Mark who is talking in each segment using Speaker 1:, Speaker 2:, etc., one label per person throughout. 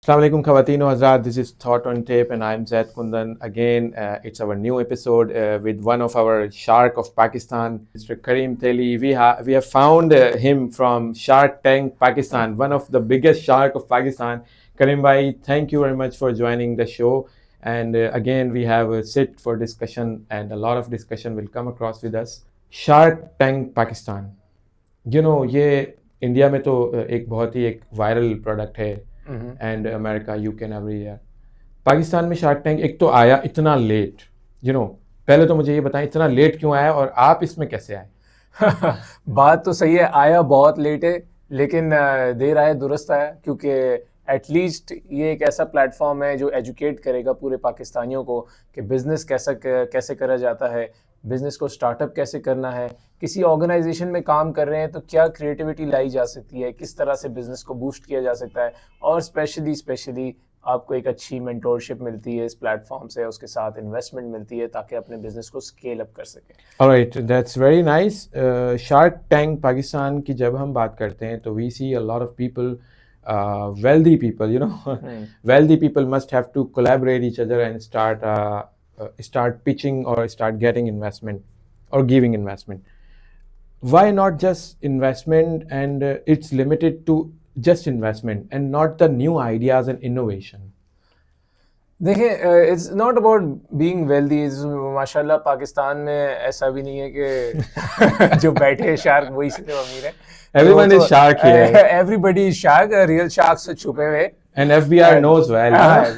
Speaker 1: Assalamu alaikum Khawateen wa Hazrat. This is Thought on Tape and I'm Zaid Kundan. Again, it's our new episode with one of our shark of Pakistan, Mr. Kareem Teli. We have found him from Shark Tank, Pakistan, one of the biggest shark of Pakistan. Kareem bhai, thank you very much for joining the show. And again, we have a sit for discussion and a lot of discussion will come across with us. Shark Tank, Pakistan. ये India में तो एक बहुत ही एक viral product है and America UK and everywhere. Pakistan में shark tank एक तो आया इतना लेट, पहले तो मुझे ये बताएं इतना लेट क्यों आया और आप इसमें कैसे आए?
Speaker 2: बात तो सही है, आया बहुत लेट है लेकिन देर आए दुरुस्त आया, क्योंकि एटलीस्ट ये एक ऐसा प्लेटफॉर्म है जो एजुकेट करेगा पूरे पाकिस्तानियों को कि बिज़नेस कैसे करा जाता है, बिज़नेस को स्टार्टअप कैसे करना है, किसी ऑर्गेनाइजेशन में काम कर रहे हैं तो क्या क्रिएटिविटी लाई जा सकती है, किस तरह से बिज़नेस को बूस्ट किया जा सकता है, और स्पेशली आपको एक अच्छी मेंटोरशिप मिलती है इस प्लेटफॉर्म से, उसके साथ इन्वेस्टमेंट मिलती है ताकि अपने बिजनेस को स्केल अप कर सके।
Speaker 1: Alright, that's very nice. Shark tank Pakistan की जब हम बात करते हैं तो we see a lot of people, wealthy people, wealthy people must have to collaborate each other and start pitching or start getting investment or giving investment. Why not just investment and it's limited to just investment and not the new ideas and innovation?
Speaker 2: देखिए, it's not about being wealthy. माशाल्लाह पाकिस्तान में ऐसा भी नहीं है कि जो बैठे हैं शार्क वही सिर्फ अमीर है।
Speaker 1: Everyone is shark here.
Speaker 2: Everybody is shark, real sharks से छुपे हुए।
Speaker 1: And FBR knows well.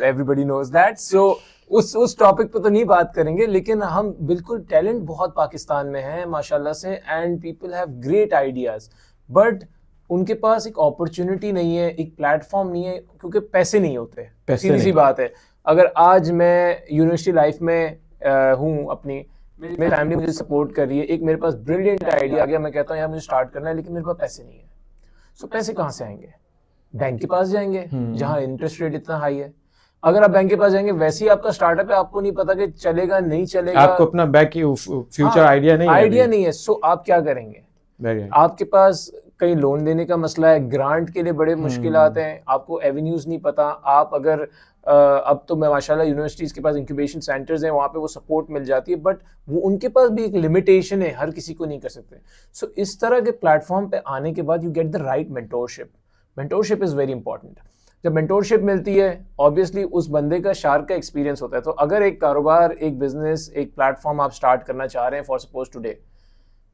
Speaker 2: Everybody knows that. So उस टॉपिक पे तो नहीं बात करेंगे, लेकिन हम बिल्कुल टैलेंट बहुत पाकिस्तान में है माशाल्लाह से, and people have great ideas, but उनके पास एक अपॉर्चुनिटी नहीं है, एक प्लेटफॉर्म नहीं है, क्योंकि पैसे नहीं होते। सीधी सी बात है। अगर आज मैं यूनिवर्सिटी लाइफ में हूँ अपनी, मेरी फैमिली मुझे सपोर्ट कर रही है, एक मेरे पास ब्रिलियंट आइडिया आ गया, मैं कहता हूँ यार मुझे स्टार्ट करना है, लेकिन मेरे पास पैसे नहीं है। सो पैसे कहाँ से आएंगे? बैंक के पास जाएंगे जहाँ इंटरेस्ट रेट इतना हाई है। अगर आप बैंक के पास जाएंगे, वैसे ही आपका स्टार्टअप है, आपको नहीं पता कि चलेगा नहीं चलेगा,
Speaker 1: आपको अपना बैक फ्यूचर आइडिया नहीं है।
Speaker 2: सो आप क्या करेंगे? आपके पास कहीं लोन देने का मसला है, ग्रांट के लिए बड़े मुश्किल आते हैं, आपको एवेन्यूज नहीं पता। आप अगर अब तो मैं माशाल्लाह यूनिवर्सिटीज के पास इंक्यूबेशन सेंटर्स हैं, वहाँ पे वो सपोर्ट मिल जाती है, बट वो उनके पास भी एक लिमिटेशन है, हर किसी को नहीं कर सकते। सो इस तरह के प्लेटफॉर्म पे आने के बाद you get the right mentorship. Mentorship is very important. जब मेंटोरशिप मिलती है, ऑब्वियसली उस बंदे का शार्क का एक्सपीरियंस होता है। तो अगर एक कारोबार, एक बिजनेस, एक प्लेटफॉर्म आप स्टार्ट करना चाह रहे हैं for suppose today,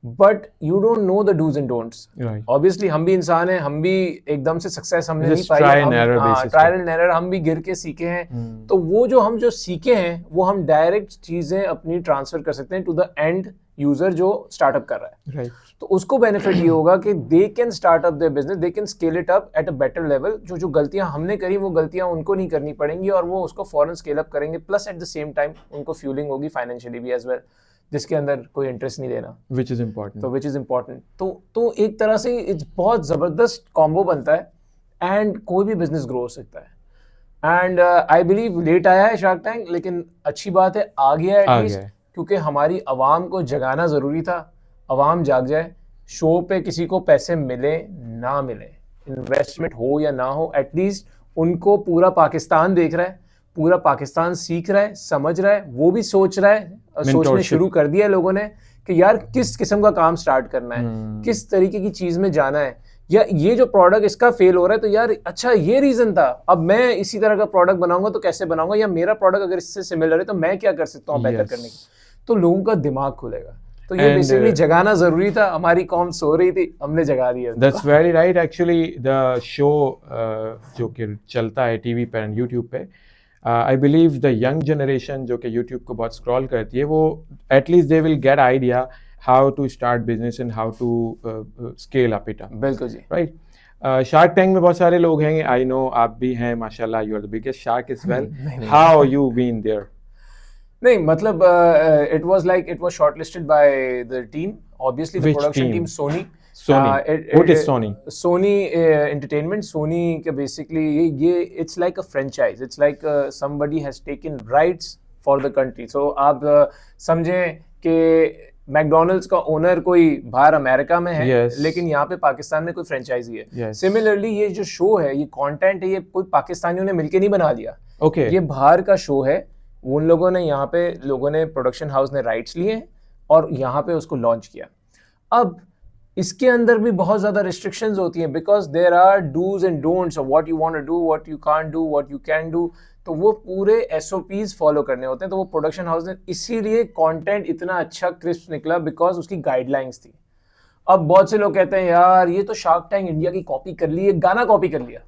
Speaker 2: but you don't know the dos and don'ts. Obviously हम भी इंसान हैं, हम भी एकदम से सक्सेस हमने नहीं पाई, ट्रायल एंड एरर, हम भी गिर के सीखे हैं। तो वो जो सीखे हैं वो हम डायरेक्ट चीजें अपनी ट्रांसफर कर सकते हैं टू द एंड यूजर जो स्टार्टअप कर रहा है। तो उसको बेनिफिट ये होगा कि they can start up their business, they can scale it up at a better level. जो गलतियां हमने करी वो गलतियां उनको नहीं करनी पड़ेंगी, और वो उसको फौरन स्केल अप करेंगे। Plus at the same time उनको फ्यूलिंग होगी फाइनेंशियली भी एज वेल, जिसके अंदर कोई इंटरेस्ट नहीं देना, विच इज इम्पोर्टेंट। तो एक तरह से इट्स बहुत जबरदस्त कॉम्बो बनता है, एंड कोई भी बिजनेस ग्रो हो सकता है। एंड आई बिलीव लेट आया है शार्क टैंक, लेकिन अच्छी बात है आ गया एटलीस्ट, क्योंकि हमारी आवाम को जगाना जरूरी था। आवाम जाग जाए, शो पे किसी को पैसे मिले ना मिले, इन्वेस्टमेंट हो या ना हो, एटलीस्ट उनको पूरा पाकिस्तान देख रहा है, पूरा पाकिस्तान सीख रहा है, समझ रहा है, वो भी सोच रहा है, सोचने शुरू कर दिया है लोगों ने कि यार किस किस्म का काम स्टार्ट करना है, किस तरीके की चीज में जाना है, या ये जो प्रोडक्ट इसका फेल हो रहा है तो यार अच्छा ये रीजन था, अब मैं इसी तरह का प्रोडक्ट बनाऊंगा तो कैसे बनाऊंगा, या मेरा प्रोडक्ट अगर इससे सिमिलर है तो मैं क्या कर सकता हूँ बेहतर करने की। तो लोगों का दिमाग खुलेगा। तो ये बेसिकली जगाना जरूरी था, हमारी कौम सो रही थी, हमने जगा दिया।
Speaker 1: That's very right. Actually the show जो कि चलता है टीवी पे एंड यूट्यूब पे, I believe the young generation जो कि यूट्यूब को बहुत स्क्रॉल करती है, वो at least they will get idea how to start business and how to scale up it.
Speaker 2: बिल्कुल जी,
Speaker 1: राइट। शार्क टैंक में बहुत सारे लोग हैं, आई नो आप भी हैं माशाल्लाह, you are the biggest shark as well. How you been there?
Speaker 2: नहीं मतलब it was shortlisted by the team, obviously the production team Sony.
Speaker 1: What is Sony?
Speaker 2: Sony Entertainment. Sony का basically ये it's like a franchise, it's like somebody has taken rights for the country. So आप समझें कि McDonald's का owner कोई बाहर America में है,
Speaker 1: Yes.
Speaker 2: लेकिन यहाँ पे पाकिस्तान में कोई फ्रेंचाइजी है।
Speaker 1: Yes.
Speaker 2: सिमिलरली ये जो शो है, ये कंटेंट है, ये कोई पाकिस्तानियों ने मिलके नहीं बना लिया।
Speaker 1: Okay.
Speaker 2: ये बाहर का शो है, उन लोगों ने यहाँ पे लोगों ने प्रोडक्शन हाउस ने राइट्स लिए और यहाँ पे उसको लॉन्च किया। अब इसके अंदर भी बहुत ज़्यादा रिस्ट्रिक्शंस होती हैं, because there are dos and don'ts of what you want to do, what you can't do, what you can do. तो वो पूरे SOPs फॉलो करने होते हैं। तो वो प्रोडक्शन हाउस ने इसीलिए कंटेंट इतना अच्छा क्रिस्प निकला, बिकॉज उसकी गाइडलाइंस थी। अब बहुत से लोग कहते हैं यार ये तो शार्क टैंक इंडिया की कॉपी कर ली, एक गाना कॉपी कर लिया।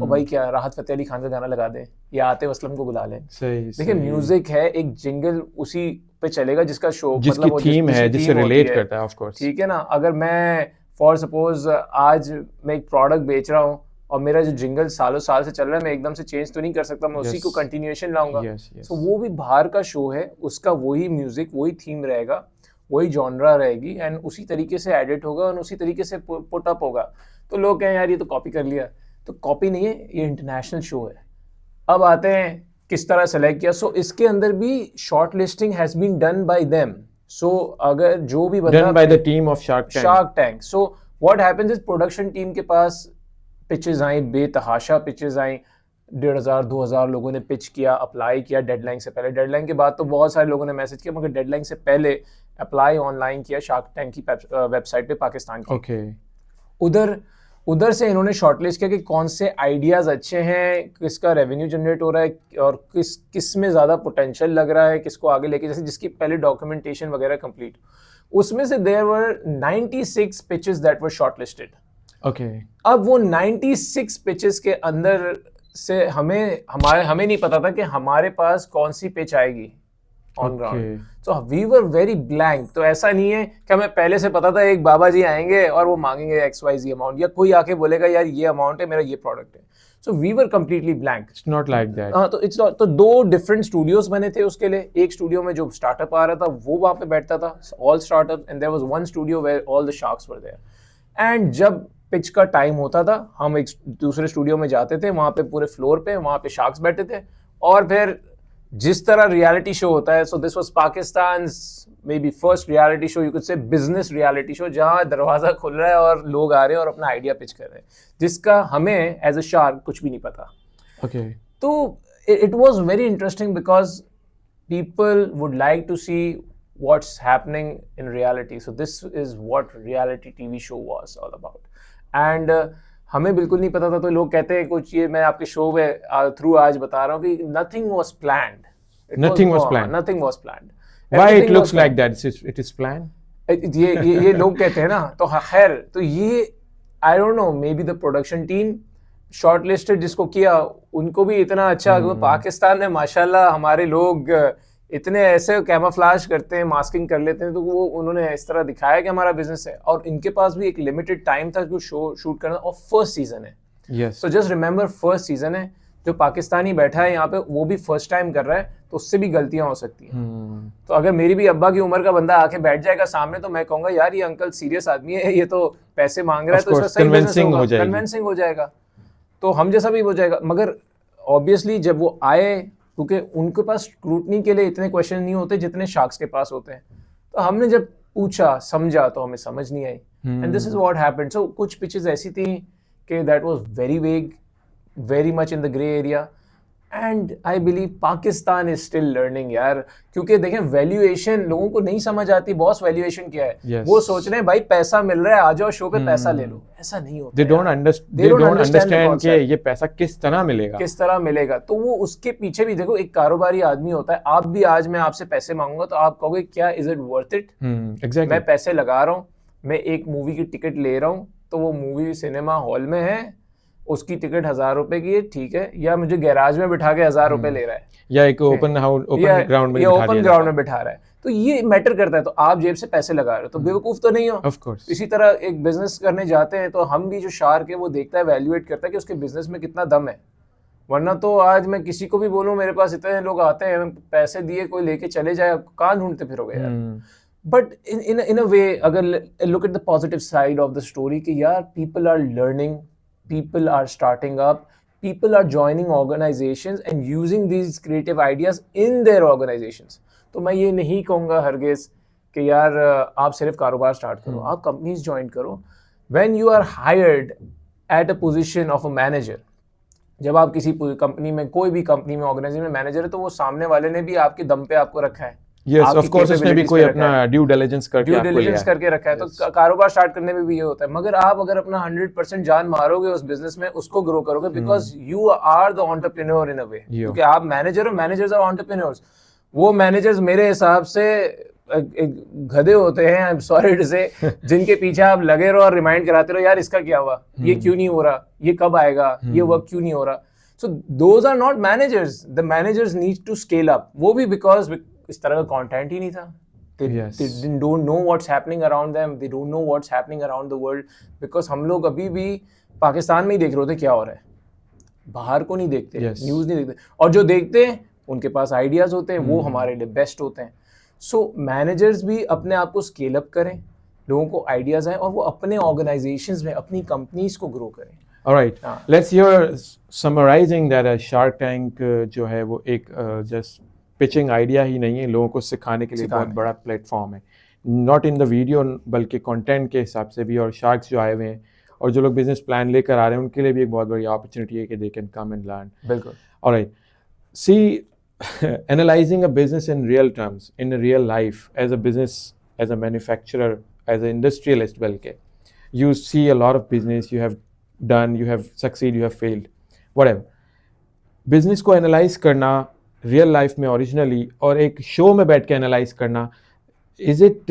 Speaker 2: तो भाई क्या राहत फतेह अली खान का गाना लगा दें या आतिफ असलम को बुला लें। देखिए म्यूजिक है, एक जिंगल उसी पे चलेगा जिसका शो
Speaker 1: जिसकी थीम है, जिससे रिलेट करता है, ऑफ कोर्स।
Speaker 2: ठीक है ना। अगर मैं फॉर सपोज आज मैं एक प्रोडक्ट बेच रहा हूँ और मेरा जो जिंगल सालों साल से चल रहा है, मैं एकदम से चेंज तो नहीं कर सकता, मैं उसी को कंटिन्यूएशन लाऊंगा। तो वो भी बाहर का शो है, उसका वही म्यूजिक, वही थीम रहेगा, वही जॉनरा रहेगी एंड उसी तरीके से एडिट होगा और उसी तरीके से पुट अप होगा। तो लोग कहें यार ये तो कॉपी कर लिया, तो कॉपी नहीं है, ये इंटरनेशनल शो है। अब आते हैं किस तरह सेलेक्ट किया। सो इसके अंदर भी short listing has been done by them. So अगर जो भी बंदा
Speaker 1: done by the team of Shark
Speaker 2: Tank. So what happens is production team के पास पिचेस आई, बेतहाशा पिचेस आई, 1500-2000 लोगों ने पिच किया, अप्लाई किया डेडलाइन से पहले। डेडलाइन के बाद तो बहुत सारे लोगों ने मैसेज किया, मगर डेडलाइन से पहले अप्लाई ऑनलाइन किया शार्क टैंक की वेबसाइट पे पाकिस्तान की।
Speaker 1: Okay.
Speaker 2: उधर से इन्होंने शॉर्टलिस्ट किया कि कौन से आइडियाज़ अच्छे हैं, किसका रेवेन्यू जनरेट हो रहा है और किस में ज़्यादा पोटेंशियल लग रहा है, किसको आगे लेके, जैसे जिसकी पहले डॉक्यूमेंटेशन वगैरह कंप्लीट। उसमें से there were 96 pitches that were shortlisted.
Speaker 1: Okay.
Speaker 2: अब वो 96 पिचेस के अंदर से हमें नहीं पता था कि हमारे पास कौन सी पिच आएगी on ground. So we were very blank. तो ऐसा नहीं है कि हमें पहले से पता था एक बाबा जी आएंगे और वो मांगेंगे XYZ अमाउंट, या कोई आके बोलेगा यार ये अमाउंट है, मेरा ये प्रोडक्ट है। So we were completely blank.
Speaker 1: It's not like that.
Speaker 2: हाँ, तो इट्स तो 2 डिफरेंट स्टूडियोज बने थे उसके लिए। एक स्टूडियो में जो स्टार्टअप आ रहा था वो वहाँ पे बैठता था, all startup, and there was one studio where all the sharks were there. And जब पिच का टाइम होता था, हम एक दूसरे स्टूडियो में जाते थे, वहाँ पे पूरे फ्लोर पे वहाँ पे शार्क्स बैठे थे, और फिर जिस तरह रियलिटी शो होता है, so this was Pakistan's may be first reality show, you could say business reality show, जहाँ दरवाजा खुल रहा है और लोग आ रहे हैं और अपना आइडिया पिच कर रहे हैं, जिसका हमें एज अ शार्क कुछ भी नहीं पता।
Speaker 1: Okay.
Speaker 2: तो it was very interesting because people would like to see what's happening in reality. So this is what reality TV show was all about. And हमें बिल्कुल नहीं पता था। तो लोग कहते हैं कुछ, ये मैं आपके शो में थ्रू आज बता रहा हूँ कि nothing was planned.
Speaker 1: Nothing was planned.
Speaker 2: Nothing was planned.
Speaker 1: Why
Speaker 2: Everything
Speaker 1: it looks
Speaker 2: was
Speaker 1: like that? It is planned?
Speaker 2: ये लोग कहते हैं ना। तो खैर, तो ये I don't know, maybe the production team shortlisted जिसको किया उनको भी इतना अच्छा। पाकिस्तान में माशाल्लाह हमारे लोग इतने ऐसे कैमोफ्लेज करते हैं, मास्किंग कर लेते हैं, तो वो उन्होंने इस तरह दिखाया कि हमारा बिजनेस है। और इनके पास भी एक लिमिटेड टाइम था जो शो शूट करना, और फर्स्ट सीजन है।
Speaker 1: Yes.
Speaker 2: So just remember first season है। जो पाकिस्तानी बैठा है यहाँ पे वो भी फर्स्ट टाइम कर रहा है, तो उससे भी गलतियां हो सकती हैं। तो अगर मेरी भी अब्बा की उम्र का बंदा आके बैठ जाएगा सामने, तो मैं कहूँगा यार ये अंकल सीरियस आदमी है, ये तो पैसे मांग रहा है, तो इसका सही कन्विंसिंग हो जाएगा, तो हम जैसा भी हो जाएगा। मगर ऑब्वियसली जब वो आए, क्योंकि उनके पास स्क्रूटनी के लिए इतने क्वेश्चन नहीं होते जितने शार्क्स के पास होते हैं, तो हमने जब पूछा समझा तो हमें समझ नहीं आई। And this is what happened. So कुछ पिचेस ऐसी थी कि that was very vague, very much in the grey area, and I believe Pakistan is still learning यार। क्योंकि देखें वैल्यूएशन लोगों को नहीं समझ आती, बॉस वैल्यूएशन क्या है।
Speaker 1: Yes.
Speaker 2: वो सोच रहे हैं भाई पैसा मिल रहा है, आ जाओ शो पे पैसा ले लो। ऐसा नहीं होता।
Speaker 1: They don't understand कि ये पैसा किस तरह मिलेगा।
Speaker 2: तो वो उसके पीछे भी देखो, एक कारोबारी आदमी होता है। आप भी आज मैं आपसे पैसे मांगूंगा तो आप कहोगे क्या is it worth it.
Speaker 1: Exactly.
Speaker 2: मैं पैसे लगा रहा हूँ, मैं एक मूवी की टिकट ले रहा हूँ, तो वो मूवी सिनेमा हॉल में है, उसकी टिकट 1000 रुपए की है, ठीक है, या मुझे गैराज में बिठा के 1000 रुपए ले रहा है,
Speaker 1: या एक ओपन ग्राउंड
Speaker 2: में बिठा रहा है, तो ये मैटर करता है। तो आप जेब से पैसे लगा रहे हो, तो बेवकूफ तो नहीं हो।
Speaker 1: Of course.
Speaker 2: इसी तरह एक बिजनेस करने जाते हैं तो हम भी, जो शार्क है वो देखता है, वैल्यूएट करता है कि उसके बिजनेस में कितना दम है। वरना तो आज मैं किसी को भी बोलूं मेरे पास इतने लोग आते हैं, पैसे दिए कोई लेके चले जाए, कहाँ ढूंढते फिरोगे यार। बट इन अ वे, अगर look at the positive side of the story कि यार people are learning, people are starting up, people are joining organizations and using these creative ideas in their organizations. तो मैं ये नहीं कहूँगा हरगिज़ कि यार आप सिर्फ कारोबार स्टार्ट करो, आप कंपनीज ज्वाइन करो। When you are hired at a position of a manager, जब आप किसी कंपनी में, कोई भी कंपनी में, ऑर्गेनाइजेशन में मैनेजर है, तो वो सामने वाले ने भी आपके दम पे आपको रखा है।
Speaker 1: यस, ऑफ कोर्स उसने भी कोई अपना ड्यू डिलिजेंस करके
Speaker 2: रखा है। तो कारोबार स्टार्ट करने में भी ये होता है। मगर आप अगर अपना 100% जान मारोगे उस बिजनेस में, उसको ग्रो करोगे, because you are the entrepreneur in a way, क्योंकि आप मैनेजर हो, मैनेजर्स आर एंटरप्रेन्योर्स। वो मैनेजर्स मेरे हिसाब से गधे होते हैं, आई एम सॉरी टू से, जिनके पीछे आप लगे रहो और रिमाइंड कराते रहो, यार इसका क्या हुआ, ये क्यों नहीं हो रहा, ये कब आएगा, ये वर्क क्यों नहीं हो रहा। So those are not managers. The managers need to scale up. वो भी बिकॉज इस तरह का कंटेंट ही नहीं था। They don't know what's happening around them. They don't know what's happening around the world. Because हम लोग अभी भी पाकिस्तान में ही देख रहे होते क्या हो रहा है, बाहर को नहीं देखते, न्यूज़ नहीं देखते। और जो देखते हैं उनके पास आइडियाज होते हैं, वो हमारे लिए बेस्ट होते हैं। सो मैनेजर्स भी अपने आप को स्केल अप करें, लोगों को आइडियाज आए और वो अपने ऑर्गेनाइजेशंस में, अपनी कंपनीज को ग्रो करें।
Speaker 1: Alright, let's hear summarizing that Shark Tank जो है वो एक just पिचिंग आइडिया ही नहीं है, लोगों को सिखाने के लिए बहुत बड़ा प्लेटफॉर्म है, नॉट इन द वीडियो बल्कि कंटेंट के हिसाब से भी। और शार्क्स जो आए हुए हैं और जो लोग बिजनेस प्लान लेकर आ रहे हैं उनके लिए भी एक बहुत बड़ी अपॉर्चुनिटी है कि they can come and learn.
Speaker 2: बिल्कुल।
Speaker 1: Alright, see analysing a business in real terms, in real life, as a business, as a manufacturer, as a industrialist, बल्कि you see a lot of business, you have done, you have succeed, you have failed, whatever. Business को analyse करना real life में originally और एक show में बैठ के analyse करना, is it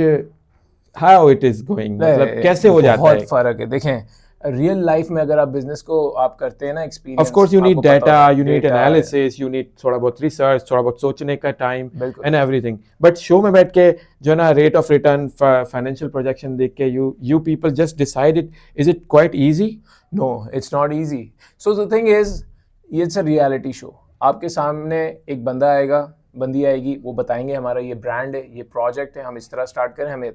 Speaker 1: how it is going, मतलब कैसे हो जाता है?
Speaker 2: बहुत फर्क है। देखें, रियल लाइफ में अगर आप बिजनेस को आप करते हैं ना, experience,
Speaker 1: of course you need data, you need analysis, you need थोड़ा बहुत रिसर्च, थोड़ा बहुत सोचने का time and everything. But show में बैठ के जो ना rate of return, financial projection देख के you people just decide it. Is it quite easy?
Speaker 2: No, it's not easy. So the thing is, it's a reality show. आपके सामने एक बंदा आएगा, बंदी आएगी, वो बताएंगे हमारा ये ब्रांड है, ये प्रोजेक्ट है, हम इस तरह स्टार्ट करें, हमें,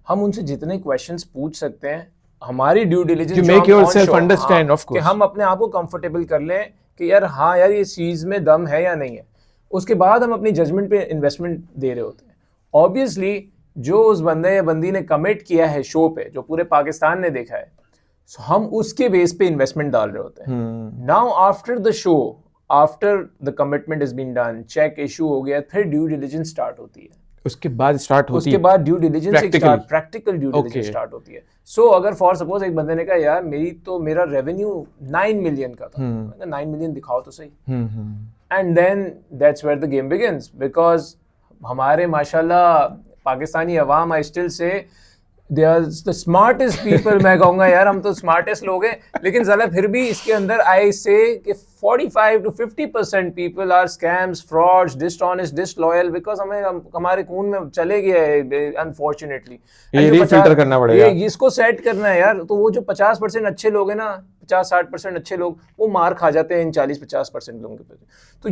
Speaker 2: हम उनसे जितने क्वेश्चंस पूछ सकते हैं, हमारी due diligence
Speaker 1: to make yourself understand, of course,
Speaker 2: कि हम अपने आप को कंफर्टेबल कर लें कि यार हाँ यार ये चीज़ में दम है या नहीं है। उसके बाद हम अपनी जजमेंट पे इन्वेस्टमेंट दे रहे होते हैं। ऑब्वियसली जो उस बंदे या बंदी ने कमिट किया है शो पे, जो पूरे पाकिस्तान ने देखा है, हम उसके बेस पे इन्वेस्टमेंट डाल रहे होते हैं। Now after the show, after the commitment is been done, cheque issue हो गया, फिर ड्यू डिलिजेंस स्टार्ट होती है।
Speaker 1: उसके बाद स्टार्ट होती है,
Speaker 2: उसके बाद due diligence practical due diligence start होती है। सो अगर फॉर सपोज एक बंदे ने कहा यार मेरा रेवेन्यू 9 मिलियन का था, 9 मिलियन दिखाओ तो सही, and then that's where the game begins. Because हमारे माशाल्लाह पाकिस्तानी अवाम, I still say they are the smartest people. मैं कहूँगा यार हम तो स्मार्टेस्ट लोग हैं, लेकिन ज़रा फिर भी इसके अंदर आई से कि 45 to 50% people are scams, frauds, dishonest, disloyal, because हमारे खून में चले गया है अनफॉर्चुनेटली।
Speaker 1: ये रीफिल्टर करना पड़ेगा,
Speaker 2: ये इसको सेट करना है यार। तो वो जो 50% अच्छे लोग हैं ना, 50-60% अच्छे लोग, वो मार खा जाते हैं इन 40-50% लोगों के प्रति। तो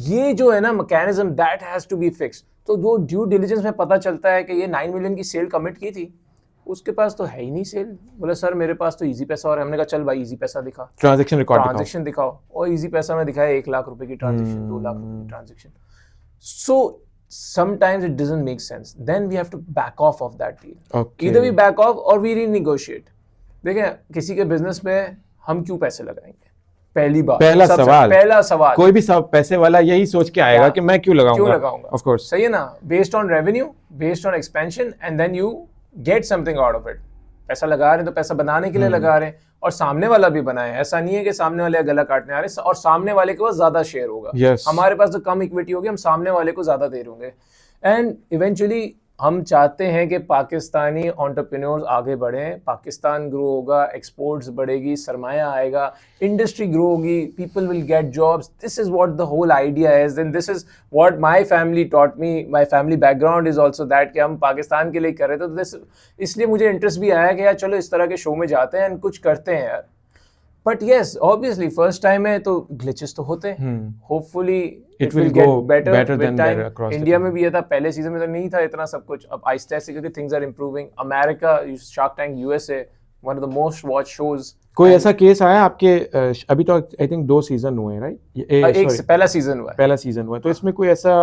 Speaker 2: ये जो है ना mechanism, that has to be fix. तो जो ड्यू डिलिजेंस में पता चलता है कि ये 9 मिलियन की सेल कमिट की थी, उसके पास तो है ही नहीं सेल। बोले सर मेरे पास तो इजी पैसा और है। हमने कहा चल भाई इजी पैसा दिखा, ट्रांजैक्शन दिखाओ। और इजी पैसा में दिखाया 1 लाख रुपए की ट्रांजैक्शन, 2 लाख रुपए की transaction. So sometimes it doesn't make sense, then we have to back off of that deal.
Speaker 1: Okay.
Speaker 2: Either we back off or we renegotiate. देखें, किसी के बिजनेस में हम क्यों पैसे लगाएंगे? पहली बात, पहला सवाल
Speaker 1: कोई भी सब पैसे वाला यही सोच के आएगा कि मैं क्यों लगाऊंगा। ऑफ कोर्स,
Speaker 2: सही है ना? Based on revenue, based on expansion, and then you get something out of it. पैसा लगा रहे हैं तो पैसा बनाने के लिए लगा रहे हैं, और सामने वाला भी बनाए। ऐसा नहीं है कि सामने वाले गला काटने आ रहे हैं और सामने वाले के पास ज्यादा शेयर होगा। हमारे पास तो कम इक्विटी होगी, हम सामने वाले को ज्यादा दे रहे होंगे। एंड इवेंचुअली हम चाहते हैं कि पाकिस्तानी एंटरप्रेन्योर्स आगे बढ़ें, पाकिस्तान ग्रो होगा, एक्सपोर्ट्स बढ़ेगी, सरमाया आएगा, इंडस्ट्री ग्रो होगी, people will get jobs. This is what the whole idea is, and this is what my family taught me. My family background is also that, कि हम पाकिस्तान के लिए कर रहे थे। तो दिस, इसलिए मुझे इंटरेस्ट भी आया कि यार चलो इस तरह के शो में जाते हैं एंड कुछ करते हैं यार। But yes, obviously first time है तो ग्लिचेस तो होते हैं। Hopefully it will get better with time. India में भी ये था, पहले सीजन में तो नहीं था इतना सब कुछ। अब आहिस्ते आहिस्ते क्योंकि things are improving. America, shark tank USA, one of the most watch shows.
Speaker 1: कोई ऐसा केस आया आपके? अभी तो आई थिंक 2 सीजन हुए, राइट?
Speaker 2: एक पहला सीजन हुआ है।
Speaker 1: पहला सीजन हुआ है, तो इसमें कोई ऐसा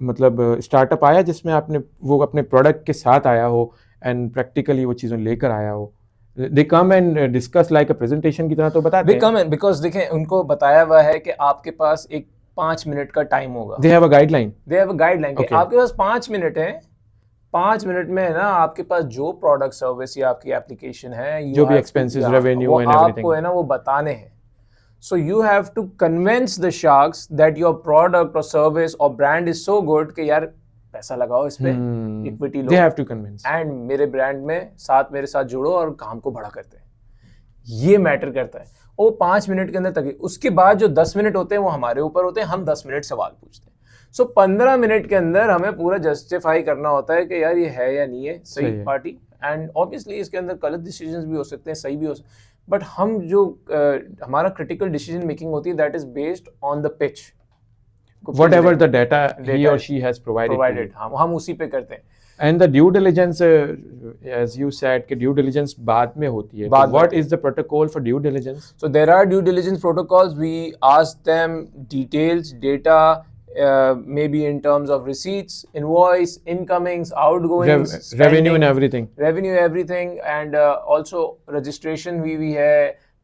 Speaker 1: मतलब स्टार्टअप आया जिसमें आपने वो अपने प्रोडक्ट के साथ आया हो एंड प्रैक्टिकली वो चीज़ें लेकर आया हो? They come and discuss like a presentation की तरह तो बताते हैं।
Speaker 2: बिकम बिकॉज देखें उनको बताया हुआ है कि आपके पास एक 5 मिनट का टाइम होगा।
Speaker 1: They have a guideline.
Speaker 2: They have a guideline कि
Speaker 1: Okay.
Speaker 2: आपके पास 5 मिनट है। 5 मिनट में है ना आपके पास जो प्रोडक्ट सर्विस या आपकी एप्लीकेशन है
Speaker 1: जो भी expenses, revenue
Speaker 2: वो
Speaker 1: and everything.
Speaker 2: आपको है ना वो बताने हैं। So you have to convince the sharks that your product or service or brand is so good कि यार पैसा लगाओ इस पे, equity low,
Speaker 1: They have to convince.
Speaker 2: And मेरे ब्रांड में मेरे साथ जुड़ो और काम को बड़ा करते हैं। ये मैटर करता है। वो 5 मिनट के अंदर तक, उसके बाद जो 10 मिनट होते हैं वो हमारे ऊपर होते हैं, हम 10 मिनट सवाल पूछते हैं। सो 15 मिनट के अंदर हमें पूरा जस्टिफाई करना होता है कि यार ये है या नहीं है सही पार्टी, एंड ऑब्वियसली इसके अंदर गलत डिसीजंस भी हो सकते हैं, सही भी हो सकते हैं, बट हम जो हमारा क्रिटिकल डिसीजन मेकिंग होती है that is based on the pitch,
Speaker 1: Whatever the data he or she has provided.
Speaker 2: हम उसी पे करते हैं।
Speaker 1: And the due diligence, as you said, कि due diligence बाद में होती है.
Speaker 2: बाद में
Speaker 1: What is the protocol for due diligence?
Speaker 2: So there are due diligence protocols. We ask them details, data, maybe in terms of receipts, invoice, incomings, outgoings,
Speaker 1: Revenue and everything.
Speaker 2: everything, and also registration भी है,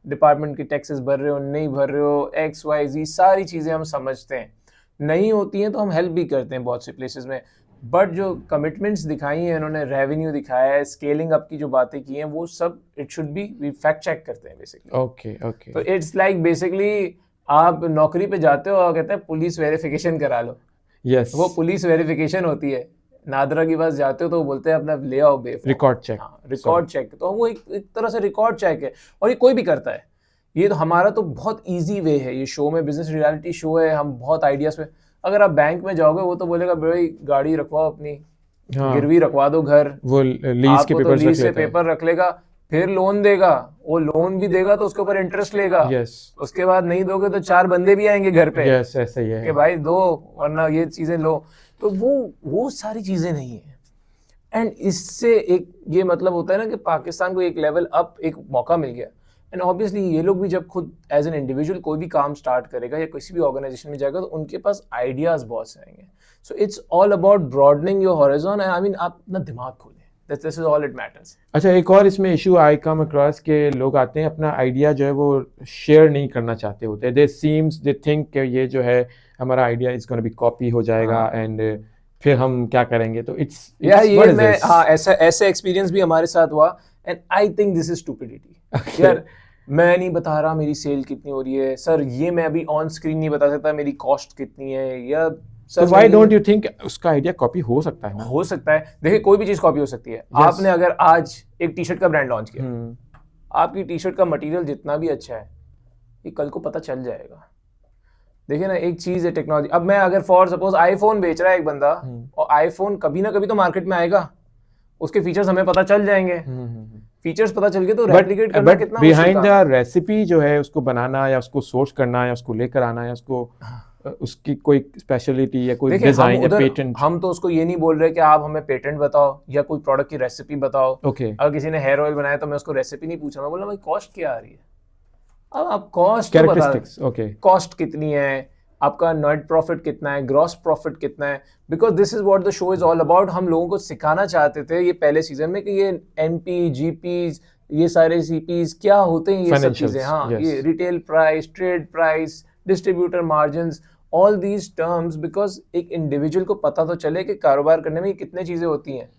Speaker 2: department की taxes भर रहे हो नहीं भर रहे हो, XYZ सारी चीज़ें हम समझते हैं। नहीं होती हैं तो हम हेल्प भी करते हैं बहुत से प्लेसेस में, बट जो कमिटमेंट्स दिखाई हैं इन्होंने, रेवेन्यू दिखाया है, स्केलिंग अप की जो बातें की हैं, वो सब it should be, we fact check करते हैं बेसिकली।
Speaker 1: ओके।
Speaker 2: तो इट्स लाइक बेसिकली आप नौकरी पे जाते हो और कहते हैं पुलिस वेरिफिकेशन करा लो।
Speaker 1: Yes.
Speaker 2: वो पुलिस वेरिफिकेशन होती है। नादरा के पास जाते हो तो वो बोलते हैं अपना ले आओ बेफॉर्म।
Speaker 1: Record check.
Speaker 2: हाँ, रिकॉर्ड चेक। तो वो एक तरह से रिकॉर्ड चेक है, और ये कोई भी करता है। ये तो हमारा तो बहुत ईजी वे है, ये शो में बिजनेस रियलिटी शो है, हम बहुत आइडियाज पे। अगर आप बैंक में जाओगे वो तो बोलेगा भाई गाड़ी रखवाओ अपनी, गिरवी रखवा दो घर,
Speaker 1: वो लीज के पेपर
Speaker 2: लीज से पेपर रख लेगा, फिर लोन देगा, वो लोन भी देगा तो उसके ऊपर इंटरेस्ट लेगा। उसके बाद नहीं दोगे तो 4 बंदे भी आएंगे घर पे,
Speaker 1: ऐसा ही है
Speaker 2: कि भाई दो वरना ये चीजें लो। तो वो सारी चीजें नहीं है, एंड इससे एक ये मतलब होता है ना कि पाकिस्तान को एक लेवल अप, एक मौका मिल गया। एंड ऑब्वियसली ये लोग भी जब खुद एज एन इंडिविजुअल कोई भी काम स्टार्ट करेगा या किसी भी ऑर्गेनाइजेशन में जाएगा तो उनके पास आइडियाज बहुत से आएंगे। So it's all about broadening your horizon, I mean आप अपना दिमाग खोलें, this is all it matters.
Speaker 1: अच्छा, एक और इसमें इशू आई कम अक्रॉस के लोग आते हैं अपना आइडिया जो है वो शेयर नहीं करना चाहते होते, दे थिंक कि ये जो है हमारा idea is gonna be copy हो जाएगा एंड फिर हम क्या करेंगे। तो
Speaker 2: ऐसे एक्सपीरियंस भी हमारे साथ हुआ, and I think this is stupidity. यार मैं नहीं बता रहा मेरी सेल कितनी हो रही है सर, ये मैं अभी ऑन स्क्रीन नहीं बता सकता मेरी कॉस्ट कितनी है, या
Speaker 1: sir why don't you think उसका आइडिया कॉपी हो सकता है ना?
Speaker 2: हो सकता है। देखिए कोई भी चीज कॉपी हो सकती है। आपने अगर आज एक टी शर्ट का ब्रांड लॉन्च किया, आपकी टी शर्ट का मटेरियल जितना भी अच्छा है ये कल को पता चल जाएगा। देखिए ना, एक चीज है टेक्नोलॉजी। अब मैं अगर फॉर सपोज आईफोन बेच रहा है एक बंदा, और आईफोन कभी ना कभी तो मार्केट में आएगा, उसके फीचर्स हमें पता चल जाएंगे। फीचर्स पता चल गए तो रेप्लिकेट करना कितना मुश्किल है।
Speaker 1: बिहाइंड द रेसिपी जो है उसको बनाना या उसको सोर्स करना या उसको लेकर आना या उसको उसकी कोई स्पेशलिटी या कोई डिजाइन या पेटेंट,
Speaker 2: हम तो उसको ये नहीं बोल रहे कि आप हमें पेटेंट बताओ या कोई प्रोडक्ट की रेसिपी बताओ। अगर किसी ने हेयर ऑयल बनाया तो मैं उसको रेसिपी नहीं पूछ रहा, मैं बोल रहा भाई कॉस्ट क्या आ रही है। अब आप कॉस्ट बता, कॉस्ट कितनी है, आपका नेट प्रॉफिट कितना है, ग्रॉस प्रॉफिट कितना है, because this is what the show is all about. हम लोगों को सिखाना चाहते थे ये पहले सीजन में कि ये एनपी, जीपीज, ये सारे सीपीज क्या होते हैं, ये सब चीजें। हाँ, ये retail price, trade price, distributor margins, all these terms, because एक इंडिविजुअल को पता तो चले कि कारोबार करने में कितने चीजें होती हैं।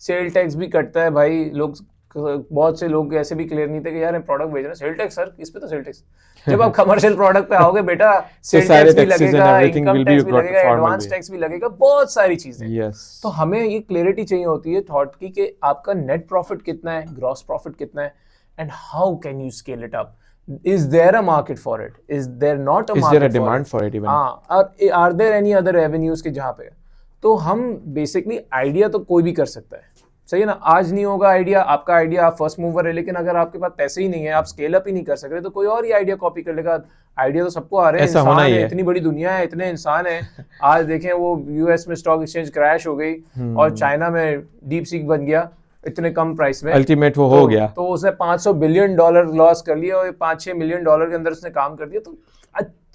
Speaker 2: सेल टैक्स भी कटता है भाई, लोग बहुत से लोग ऐसे भी क्लियर नहीं थे कि यार प्रोडक्ट भेज रहे हैं, सेल टैक्स सर, इस पे तो सेल टैक्स। जब आप कमर्शियल प्रोडक्ट पे आओगे बेटा, सेल टैक्स भी लगेगा, इनकम टैक्स भी लगेगा, एडवांस टैक्स भी लगेगा, बहुत सारी चीजें। तो हमें ये क्लैरिटी चाहिए होती है थॉट की कि आपका नेट प्रॉफिट कितना है, ग्रॉस प्रॉफिट कितना है, and how can you scale it up. Is there a market for it? Is there not a market?
Speaker 1: Is there a demand for it even?
Speaker 2: Are there any other avenues के जहाँ पे, तो हम basically idea तो कोई भी कर सकता है, सही है ना। आज नहीं होगा आइडिया, आपका आइडिया, आप फर्स्ट मूवर है, लेकिन अगर आपके पास पैसे ही नहीं है, आप स्केल अप ही नहीं कर सक रहे, तो कोई और ही आइडिया कॉपी कर लेगा। आइडिया तो सबको आ रहे हैं, इंसान है, इतनी बड़ी दुनिया है, इतने इंसान है। आज देखें वो यूएस में स्टॉक एक्सचेंज क्रैश हो गई और चाइना में डीप सीक बन गया इतने कम प्राइस में,
Speaker 1: अल्टीमेट वो हो गया,
Speaker 2: तो उसने $500 बिलियन लॉस कर लिया और $5-6 मिलियन के अंदर उसने काम कर दिया। तो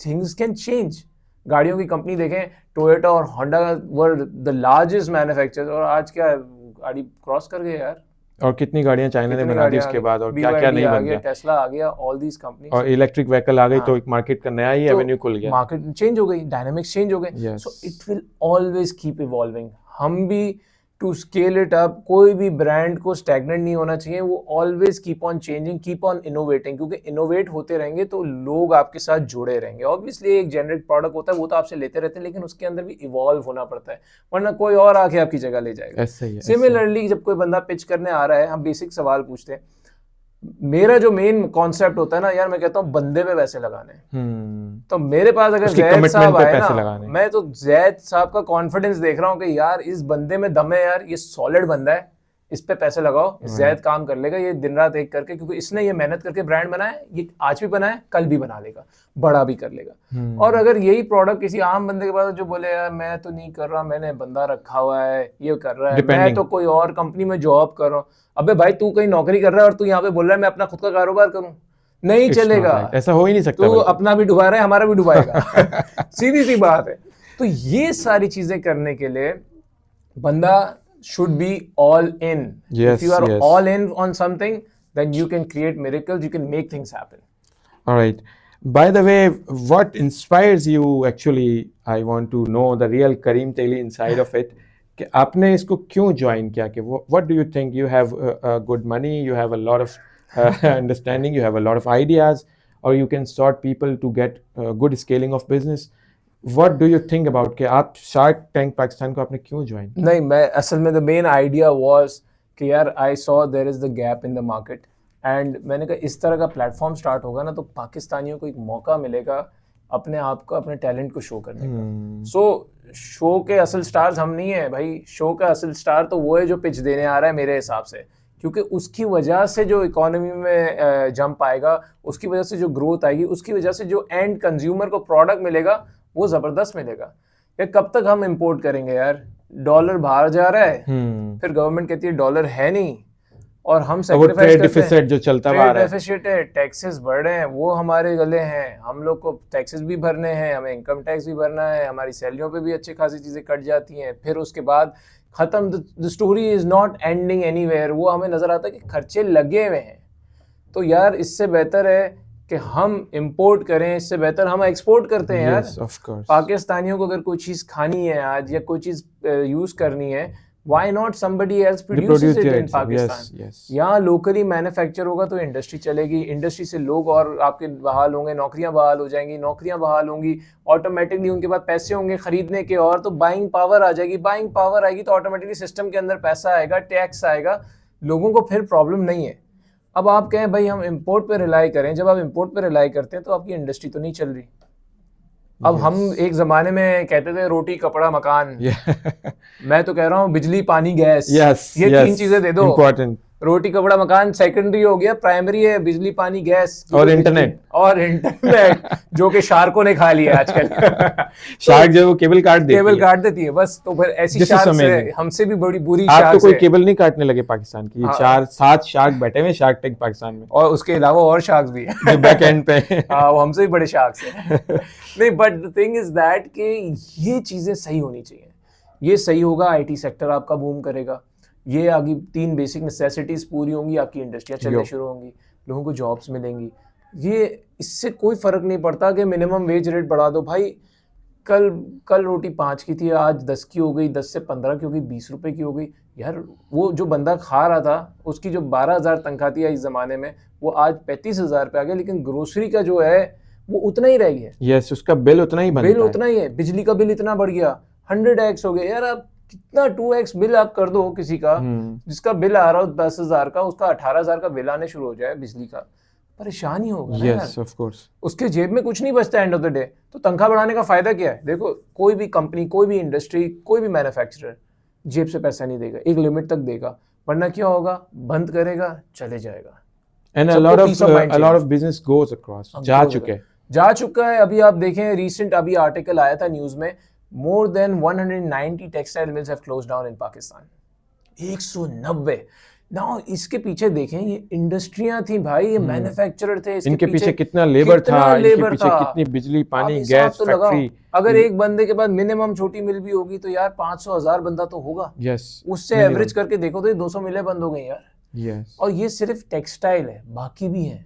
Speaker 2: थिंग्स कैन चेंज, गाड़ियों की कंपनी देखें, टोयोटा और Honda were the largest manufacturers, और आज क्या है, गाड़ी क्रॉस कर गए यार।
Speaker 1: और कितनी गाड़ियां चाइना ने
Speaker 2: कितनी
Speaker 1: बना दी
Speaker 2: गाड़ियां आ
Speaker 1: उसके
Speaker 2: गई,
Speaker 1: बाद, और क्या क्या
Speaker 2: BYD
Speaker 1: नहीं
Speaker 2: आ
Speaker 1: बन
Speaker 2: गया,
Speaker 1: गया,
Speaker 2: टेस्ला आ गया, ऑल दीज कंपनीज।
Speaker 1: और इलेक्ट्रिक व्हीकल आ गई
Speaker 2: हाँ,
Speaker 1: तो एक मार्केट का नया ही
Speaker 2: तो
Speaker 1: एवेन्यू खुल गया।
Speaker 2: मार्केट चेंज हो गई, डायनामिक्स चेंज हो गए।
Speaker 1: Yes.
Speaker 2: So it will always keep evolving. हम भी टू स्केल इट अप, कोई भी ब्रांड को स्टैग्नेंट नहीं होना चाहिए, वो always keep on changing, keep on innovating, क्योंकि इनोवेट होते रहेंगे तो लोग आपके साथ जुड़े रहेंगे। ऑब्वियसली एक जेनरिक प्रोडक्ट होता है, वो तो आपसे लेते रहते हैं, लेकिन उसके अंदर भी इवॉल्व होना पड़ता है, वरना कोई और आके आपकी जगह ले जाएगा।
Speaker 1: ऐसा ही है, ऐसा ही है।
Speaker 2: सिमिलरली जब कोई बंदा पिच करने आ रहा है, हम बेसिक सवाल पूछते हैं। मेरा जो मेन कॉन्सेप्ट होता है ना यार, मैं कहता हूँ बंदे पे पैसे लगाने। तो मेरे पास अगर
Speaker 1: उसकी
Speaker 2: जैद
Speaker 1: commitment
Speaker 2: साहब
Speaker 1: पे
Speaker 2: आए
Speaker 1: पैसे
Speaker 2: ना,
Speaker 1: लगाने।
Speaker 2: मैं तो जैद साहब का कॉन्फिडेंस देख रहा हूँ कि यार इस बंदे में दम है, यार ये सॉलिड बंदा है, इस पे पैसे लगाओ, जैद काम कर लेगा ये दिन रात एक करके, क्योंकि इसने ये मेहनत करके ब्रांड बनाया, ये आज भी बनाया, कल भी बना लेगा, बड़ा भी कर लेगा। और अगर यही प्रोडक्ट किसी आम बंदे के पास जो बोले यार मैं तो नहीं कर रहा, मैंने बंदा रखा हुआ है, ये कर रहा है, मैं तो कोई और कंपनी में जॉब कर रहा हूँ। अबे भाई तू कहीं नौकरी कर रहा है और तू यहाँ पे बोल रहा है मैं अपना खुद का कारोबार करूँ, नहीं
Speaker 1: It's
Speaker 2: चलेगा।
Speaker 1: not right. ऐसा हो ही नहीं सकता।
Speaker 2: तो
Speaker 1: बल्कि
Speaker 2: अपना भी डुबा रहा है, हमारा भी डुबाएगा। सीधी सी बात है। तो ये सारी चीजें करने के लिए बंदा should be all in.
Speaker 1: Yes,
Speaker 2: If you are
Speaker 1: yes.
Speaker 2: all in on something, then you can create miracles, you can make things happen.
Speaker 1: All right. By the way, what inspires you actually? I want to know the real Kareem Taili inside of it. कि आपने इसको क्यों join किया? कि what do you think? You have good money, you have a lot of understanding, you have a lot of ideas, or you can start people to get good scaling of business. What do you think about कि आप shark tank Pakistan को आपने क्यों join?
Speaker 2: नहीं, मैं असल में the main idea was कि यार I saw there is the gap in the market, and मैंने कहा इस तरह का प्लेटफॉर्म स्टार्ट होगा ना तो पाकिस्तानियों को एक मौका मिलेगा अपने आप को, अपने टैलेंट को शो करने का। सो शो के असल स्टार्स हम नहीं है भाई, शो का असल स्टार तो वो है जो पिच देने आ रहा है मेरे हिसाब से, क्योंकि उसकी वजह से जो इकोनॉमी में जंप आएगा, उसकी वजह से जो ग्रोथ आएगी, उसकी वजह से जो एंड कंज्यूमर को प्रोडक्ट मिलेगा वो जबरदस्त मिलेगा। यार कब तक हम इंपोर्ट करेंगे यार, डॉलर बाहर जा रहा है, फिर गवर्नमेंट कहती है डॉलर है नहीं, और हम
Speaker 1: ट्रेड डेफिसिट जो चलता हुआ आ रहा है,
Speaker 2: डेफिसिट है, टैक्सेस बढ़ रहे हैं, वो हमारे गले हैं, हम लोग को टैक्सेस भी भरने हैं, हमें इनकम टैक्स भी भरना है, हमारी सैलरियों पे भी अच्छी खासी चीजें कट जाती हैं, फिर उसके बाद खत्म, the story is not ending anywhere. वो हमें नजर आता है कि खर्चे लगे हुए हैं। तो यार इससे बेहतर है कि हम इंपोर्ट करें, इससे बेहतर हम एक्सपोर्ट करते हैं यार।
Speaker 1: Yes, of course.
Speaker 2: पाकिस्तानियों को अगर कोई चीज खानी है आज या कोई चीज यूज करनी है, why not somebody else produces it in Pakistan?
Speaker 1: Yes.
Speaker 2: यहाँ लोकली मैन्युफैक्चर होगा तो इंडस्ट्री चलेगी, इंडस्ट्री से लोग और आपके बहाल होंगे, नौकरियां बहाल हो जाएंगी, नौकरियां बहाल होंगी, ऑटोमेटिकली उनके पास पैसे होंगे खरीदने के, और तो बाइंग पावर आ जाएगी, बाइंग पावर आएगी तो ऑटोमेटिकली सिस्टम के अंदर पैसा आएगा, टैक्स आएगा, लोगों को फिर प्रॉब्लम नहीं है। अब आप कहें भाई हम इंपोर्ट पे रिलाई करें, जब आप इंपोर्ट पे रिलाई करते हैं तो आपकी इंडस्ट्री तो नहीं चल रही। अब हम एक जमाने में कहते थे रोटी कपड़ा मकान, मैं तो कह रहा हूँ बिजली पानी गैस, ये तीन चीजें दे दो।
Speaker 1: Important.
Speaker 2: रोटी कपड़ा मकान सेकेंडरी हो गया, प्राइमरी है बिजली पानी गैस
Speaker 1: और इंटरनेट
Speaker 2: जो कि शार्कों ने खा लिया आजकल।
Speaker 1: शार्क जो केबल काट
Speaker 2: देती है बस, तो फिर ऐसी शार्क से हमसे भी बड़ी बुरी
Speaker 1: शार्क। आप तो कोई केबल नहीं काटने लगे पाकिस्तान की, 4-7 शार्क बैठे हुए शार्क टैंक पाकिस्तान में,
Speaker 2: और उसके अलावा और शार्क भी है
Speaker 1: जो बैक एंड पे
Speaker 2: वो हमसे भी बड़े शार्क है। नहीं, but the thing is that कि ये चीजें सही होनी चाहिए, ये सही होगा IT सेक्टर आपका बूम करेगा, ये आगे 3 बेसिक नेसेसिटीज पूरी होंगी, आपकी इंडस्ट्रियाँ चलने शुरू होंगी, लोगों को जॉब्स मिलेंगी। ये इससे कोई फर्क नहीं पड़ता कि मिनिमम वेज रेट बढ़ा दो भाई, कल रोटी 5 की थी, आज 10 की हो गई, 10 से 15 की हो गई, 20 रुपए की हो गई। यार वो जो बंदा खा रहा था उसकी जो 12,000 तनख्वाह थी इस जमाने में, वो आज 35,000 पे आ गया, लेकिन ग्रोसरी का जो है वो उतना ही रह गया।
Speaker 1: यस, उसका बिल उतना ही बनता है,
Speaker 2: बिल उतना ही है, बिजली का बिल इतना बढ़ गया, 100x हो गया। यार आप कितना 2x बिल आप कर दो किसी का, जिसका बिल आ रहा हो 10,000 का, उसका 18,000 का बिल आने शुरू हो जाए बिजली का, परेशानी होगा ना यार।
Speaker 1: ऑफ कोर्स,
Speaker 2: उसके जेब में कुछ नहीं बचता एंड ऑफ द डे। तो तनख्वाह बढ़ाने का फायदा क्या है? देखो, कोई भी कंपनी, कोई भी इंडस्ट्री, कोई भी मैन्युफैक्चरर जेब से पैसा नहीं देगा, एक लिमिट तक देगा, वरना क्या होगा, बंद करेगा, चले जाएगा।
Speaker 1: And a lot of business goes across,
Speaker 2: जा चुका है। अभी आप देखें रिसेंट अभी आर्टिकल आया था न्यूज में, more than 190 textile mills have closed down in Pakistan. 190। ना इसके पीछे देखें, ये इंडस्ट्रियां थी भाई, ये मैन्युफैक्चरर थे,
Speaker 1: इनके पीछे कितना लेबर था, इनके पीछे कितनी बिजली, पानी, गैस,
Speaker 2: तो लगाओ,
Speaker 1: फैक्ट्री।
Speaker 2: अगर एक बंदे के पास मिनिमम छोटी मिल भी होगी तो यार 500,000 बंदा तो होगा।
Speaker 1: यस,
Speaker 2: उससे एवरेज करके देखो तो ये 200 मिलें बंद हो गई यार।
Speaker 1: यस।
Speaker 2: और ये सिर्फ टेक्सटाइल है, बाकी भी है।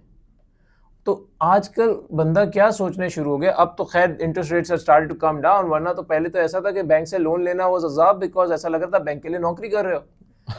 Speaker 2: तो आजकल बंदा क्या सोचने शुरू हो गया, अब तो खैर interest rates start to come down, वरना तो पहले तो ऐसा था कि बैंक से लोन लेना वाज अजाब, बिकॉज ऐसा लग रहा था बैंक के लिए नौकरी कर रहे हो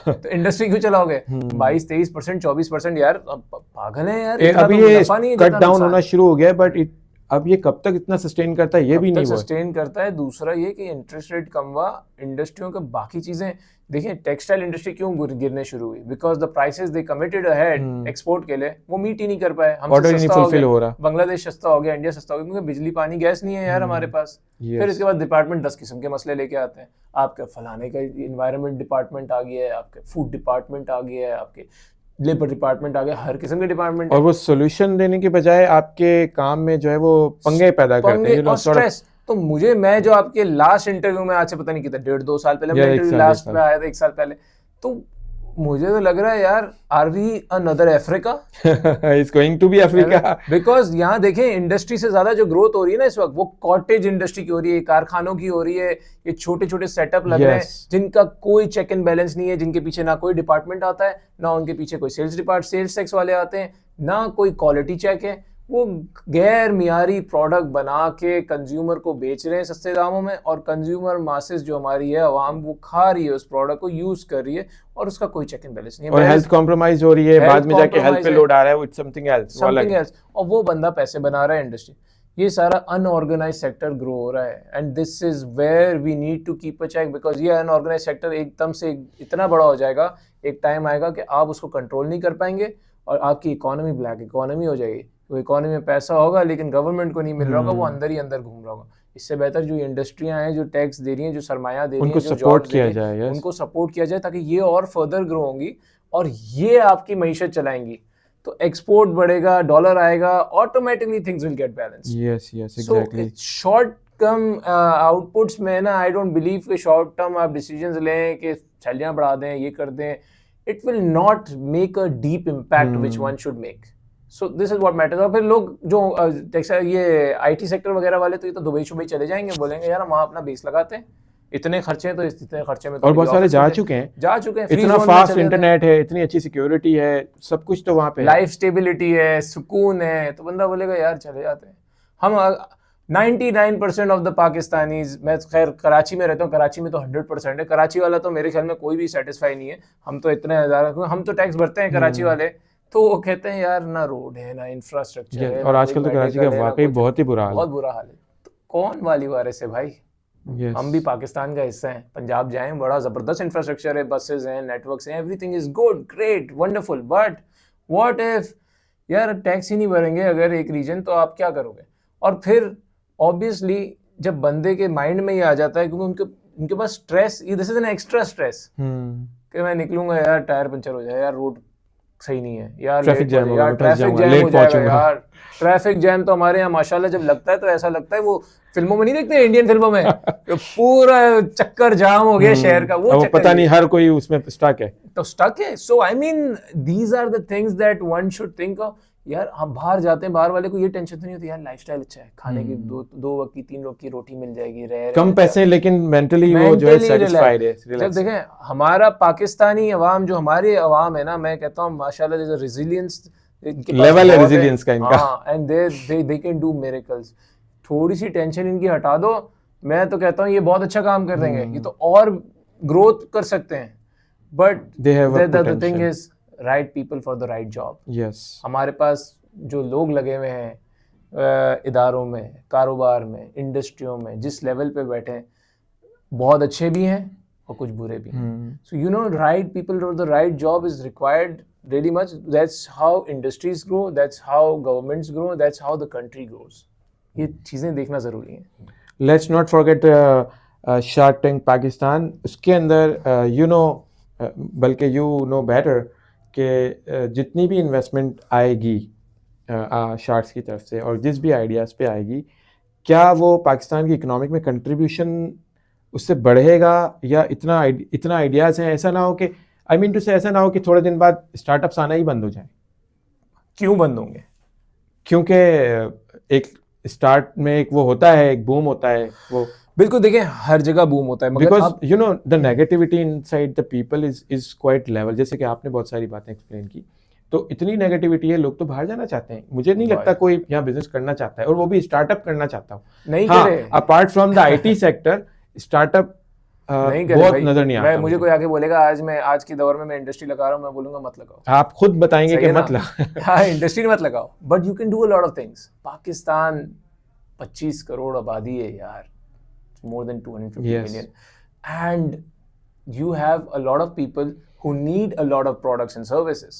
Speaker 2: तो इंडस्ट्री क्यों चलाओगे? 22-23%, 24%, यार पागल है यार।
Speaker 1: अभी ये कट डाउन होना शुरू हो गया, बट अब ये कब तक इतना सस्टेन करता है ये भी नहीं हुआ।
Speaker 2: सस्टेन करता है। दूसरा ये कि इंटरेस्ट रेट कम हुआ, इंडस्ट्रियों का बाकी चीजें देखिए, टेक्सटाइल इंडस्ट्री क्यों गिरने शुरू हुई? Because the prices they committed ahead export के लिए वो मीट ही नहीं कर पाए, हमसे सस्ता हो गया, बांग्लादेश सस्ता हो गया, इंडिया सस्ता हो गया, क्योंकि बिजली पानी गैस नहीं है यार हमारे पास। फिर इसके बाद डिपार्टमेंट 10 किस्म के मसले लेके आते हैं। आपके फलाने का इन्वायरमेंट डिपार्टमेंट आ गया है, आपके फूड डिपार्टमेंट आ गया है, आपके लेबर डिपार्टमेंट आ गया, हर किस्म के डिपार्टमेंट।
Speaker 1: और वो सोल्यूशन देने के बजाय आपके काम में जो है वो पंगे पैदा करते हैं,
Speaker 2: स्ट्रेस। तो मैं जो आपके लास्ट इंटरव्यू में, आज से पता नहीं कितना 1.5-2 साल पहले मैं इंटरव्यू लास्ट में आया था, 1 साल पहले, तो मुझे तो लग रहा है यार, are we another Africa?
Speaker 1: It's going to be Africa.
Speaker 2: Because यहाँ देखें, इंडस्ट्री से ज्यादा जो ग्रोथ हो रही है ना इस वक्त, वो कॉटेज इंडस्ट्री की हो रही है, कारखानों की हो रही है, ये छोटे छोटे सेटअप लग रहे हैं जिनका कोई चेक एंड बैलेंस नहीं है, जिनके पीछे ना कोई डिपार्टमेंट आता है, ना उनके पीछे कोई सेल्स टैक्स वाले आते हैं, ना कोई क्वालिटी चेक है। वो गैर मियारी प्रोडक्ट बना के कंज्यूमर को बेच रहे हैं सस्ते दामों में, और कंज्यूमर मासेस जो हमारी है, अवाम, वो खा रही है उस प्रोडक्ट को, यूज कर रही है, और उसका कोई चेक एंड बैलेंस नहीं है,
Speaker 1: और हेल्थ कॉम्प्रोमाइज हो रही है, बाद में जाके हेल्थ पे लोड आ रहा है, इट्स समथिंग एल्स,
Speaker 2: और वो बंदा पैसे बना रहा है इंडस्ट्री। ये सारा अनऑर्गेनाइज सेक्टर ग्रो हो रहा है, and this is where we need to keep a check, because ये अनऑर्गेनाइज सेक्टर एकदम से इतना बड़ा हो जाएगा, एक टाइम आएगा कि आप उसको कंट्रोल नहीं कर पाएंगे, और आपकी इकोनॉमी ब्लैक इकोनॉमी हो जाएगी। वो इकोनॉमी में पैसा होगा लेकिन गवर्नमेंट को नहीं मिल रहा होगा, वो अंदर ही अंदर घूम रहा होगा। इससे बेहतर जो इंडस्ट्रियां हैं, जो टैक्स दे रही हैं, जो सरमाया दे रही हैं, जो जॉब किया जाए, उनको सपोर्ट किया जाए, ताकि ये और फर्दर ग्रो होंगी और ये आपकी मईशत चलाएंगी। तो एक्सपोर्ट बढ़ेगा, डॉलर आएगा, automatically things will get balance.
Speaker 1: Yes exactly.
Speaker 2: Short term outputs में ना, आई डोंट बिलीव कि शॉर्ट टर्म आप डिसीजंस लें कि सैलरियां बढ़ा दें, ये कर दें, it will not make a deep impact which one should make. So this is what matters. और फिर लोग जो ये आईटी सेक्टर वगैरह वाले, तो ये तो दुबई शुबई चले जाएंगे, बोलेंगे यार हम वहाँ अपना बेस लगाते हैं, इतने खर्चे हैं तो इतने खर्चे में तो,
Speaker 1: और बहुत सारे जा चुके हैं, इतना फास्ट इंटरनेट है, इतनी अच्छी सिक्योरिटी है, सब कुछ तो वहाँ पे,
Speaker 2: लाइफ स्टेबिलिटी है, सुकून है, तो बंदा बोलेगा यार चले जाते हैं। हम 99% ऑफ द पाकिस्तानीज, मैं खैर कराची में रहता हूँ, कराची में तो 100% है, कराची वाला तो मेरे ख्याल में कोई भी सेटिस्फाई नहीं है। हम तो इतने हम तो टैक्स भरते हैं कराची वाले, तो वो कहते हैं यार ना रोड है, ना इंफ्रास्ट्रक्चर है,
Speaker 1: और आजकल तो कराची का वाकई बहुत ही बुरा हाल है,
Speaker 2: बहुत बुरा हाल है। तो कौन वाली वारिस है भाई? हम भी पाकिस्तान का हिस्सा हैं। पंजाब जाएं, बड़ा जबरदस्त इंफ्रास्ट्रक्चर है, बसेस हैं, नेटवर्क्स हैं, everything is good, great, wonderful, but what if यार टैक्स ही नहीं भरेंगे अगर एक रीजन, तो आप क्या करोगे? और फिर ऑब्वियसली जब बंदे के माइंड में ये आ जाता है, क्योंकि उनके पास stress, this is an extra stress, कि मैं निकलूंगा यार टायर पंचर हो जाए, यार रोड सही नहीं है, यार ट्रैफिक जैम हो जाएगा, यार ट्रैफिक जैम तो हमारे यहाँ माशाल्लाह जब लगता है तो ऐसा लगता है, वो फिल्मों में नहीं देखते, इंडियन फिल्मों में तो पूरा चक्कर जाम हो गया शहर का, वो
Speaker 1: पता नहीं हर कोई उसमें स्टक है,
Speaker 2: तो स्टक है। So I mean these are the things that one should think of. यार हम बाहर जाते हैं, बाहर वाले को ये टेंशन तो नहीं होती, यार लाइफस्टाइल अच्छा है, खाने की दो वक्त की 3 वक्त की रोटी मिल जाएगी,
Speaker 1: कम पैसे, लेकिन मेंटली वो जो है सैटिस्फाइड है।
Speaker 2: जब देखें हमारा पाकिस्तानी अवाम, जो हमारी अवाम है ना, मैं कहता हूँ माशाल्लाह देयर इज रेजिलियंस,
Speaker 1: लेवल है रेजिलियंस का इनका,
Speaker 2: and they can do miracles. थोड़ी सी टेंशन इनकी हटा दो, मैं तो कहता हूँ ये बहुत अच्छा काम कर देंगे, ये तो और ग्रोथ कर सकते हैं, but the thing is right people for the right job.
Speaker 1: Yes,
Speaker 2: हमारे पास जो लोग लगे हुए हैं इदारों में, कारोबार में, इंडस्ट्रियों में, जिस लेवल पे बैठे हैं, बहुत अच्छे भी हैं और कुछ बुरे भी हैं। So you know, right people for the right job is required really much. That's how industries grow, that's how governments grow, that's how the country grows. ये चीज़ें देखना ज़रूरी है।
Speaker 1: Let's not forget Shark Tank Pakistan. उसके अंदर you know, बल्कि you know better कि जितनी भी इन्वेस्टमेंट आएगी शार्क्स की तरफ से और जिस भी आइडियाज़ पे आएगी, क्या वो पाकिस्तान की इकोनॉमिक में कंट्रीब्यूशन उससे बढ़ेगा, या इतना आइडियाज़ हैं, ऐसा ना हो कि आई मीन टू से ऐसा ना हो कि थोड़े दिन बाद स्टार्टअप्स आना ही बंद हो जाए।
Speaker 2: क्यों बंद होंगे?
Speaker 1: क्योंकि एक स्टार्ट में एक वो होता है, एक बूम होता है वो।
Speaker 2: बिल्कुल, देखिए हर जगह बूम होता है, मगर
Speaker 1: because you know the negativity inside the people is quite level. जैसे कि आपने बहुत सारी बातें एक्सप्लेन की, तो इतनी नेगेटिविटी है, लोग तो बाहर जाना चाहते हैं। मुझे नहीं लगता कोई यहाँ बिजनेस करना चाहता है, और वो भी स्टार्टअप करना चाहता हूँ।
Speaker 2: नहीं
Speaker 1: हाँ,
Speaker 2: करे,
Speaker 1: apart from the IT sector startup
Speaker 2: नहीं करे
Speaker 1: बहुत
Speaker 2: भाई।
Speaker 1: नजर नहीं आता
Speaker 2: मुझे कोई आके बोलेगा आज के दौर में मैं इंडस्ट्री लगा रहा हूँ, मैं बोलूंगा मत लगाओ।
Speaker 1: आप खुद बताएंगे
Speaker 2: सही
Speaker 1: कि
Speaker 2: है ना?
Speaker 1: मत लगाओ।
Speaker 2: हाँ, इंडस्ट्री मत लगाओ, but you can do a lot of things. Pakistan 25 crore आबादी है यार, more than 250
Speaker 1: Yes.
Speaker 2: million, and you have a lot of people who need a lot of products and services.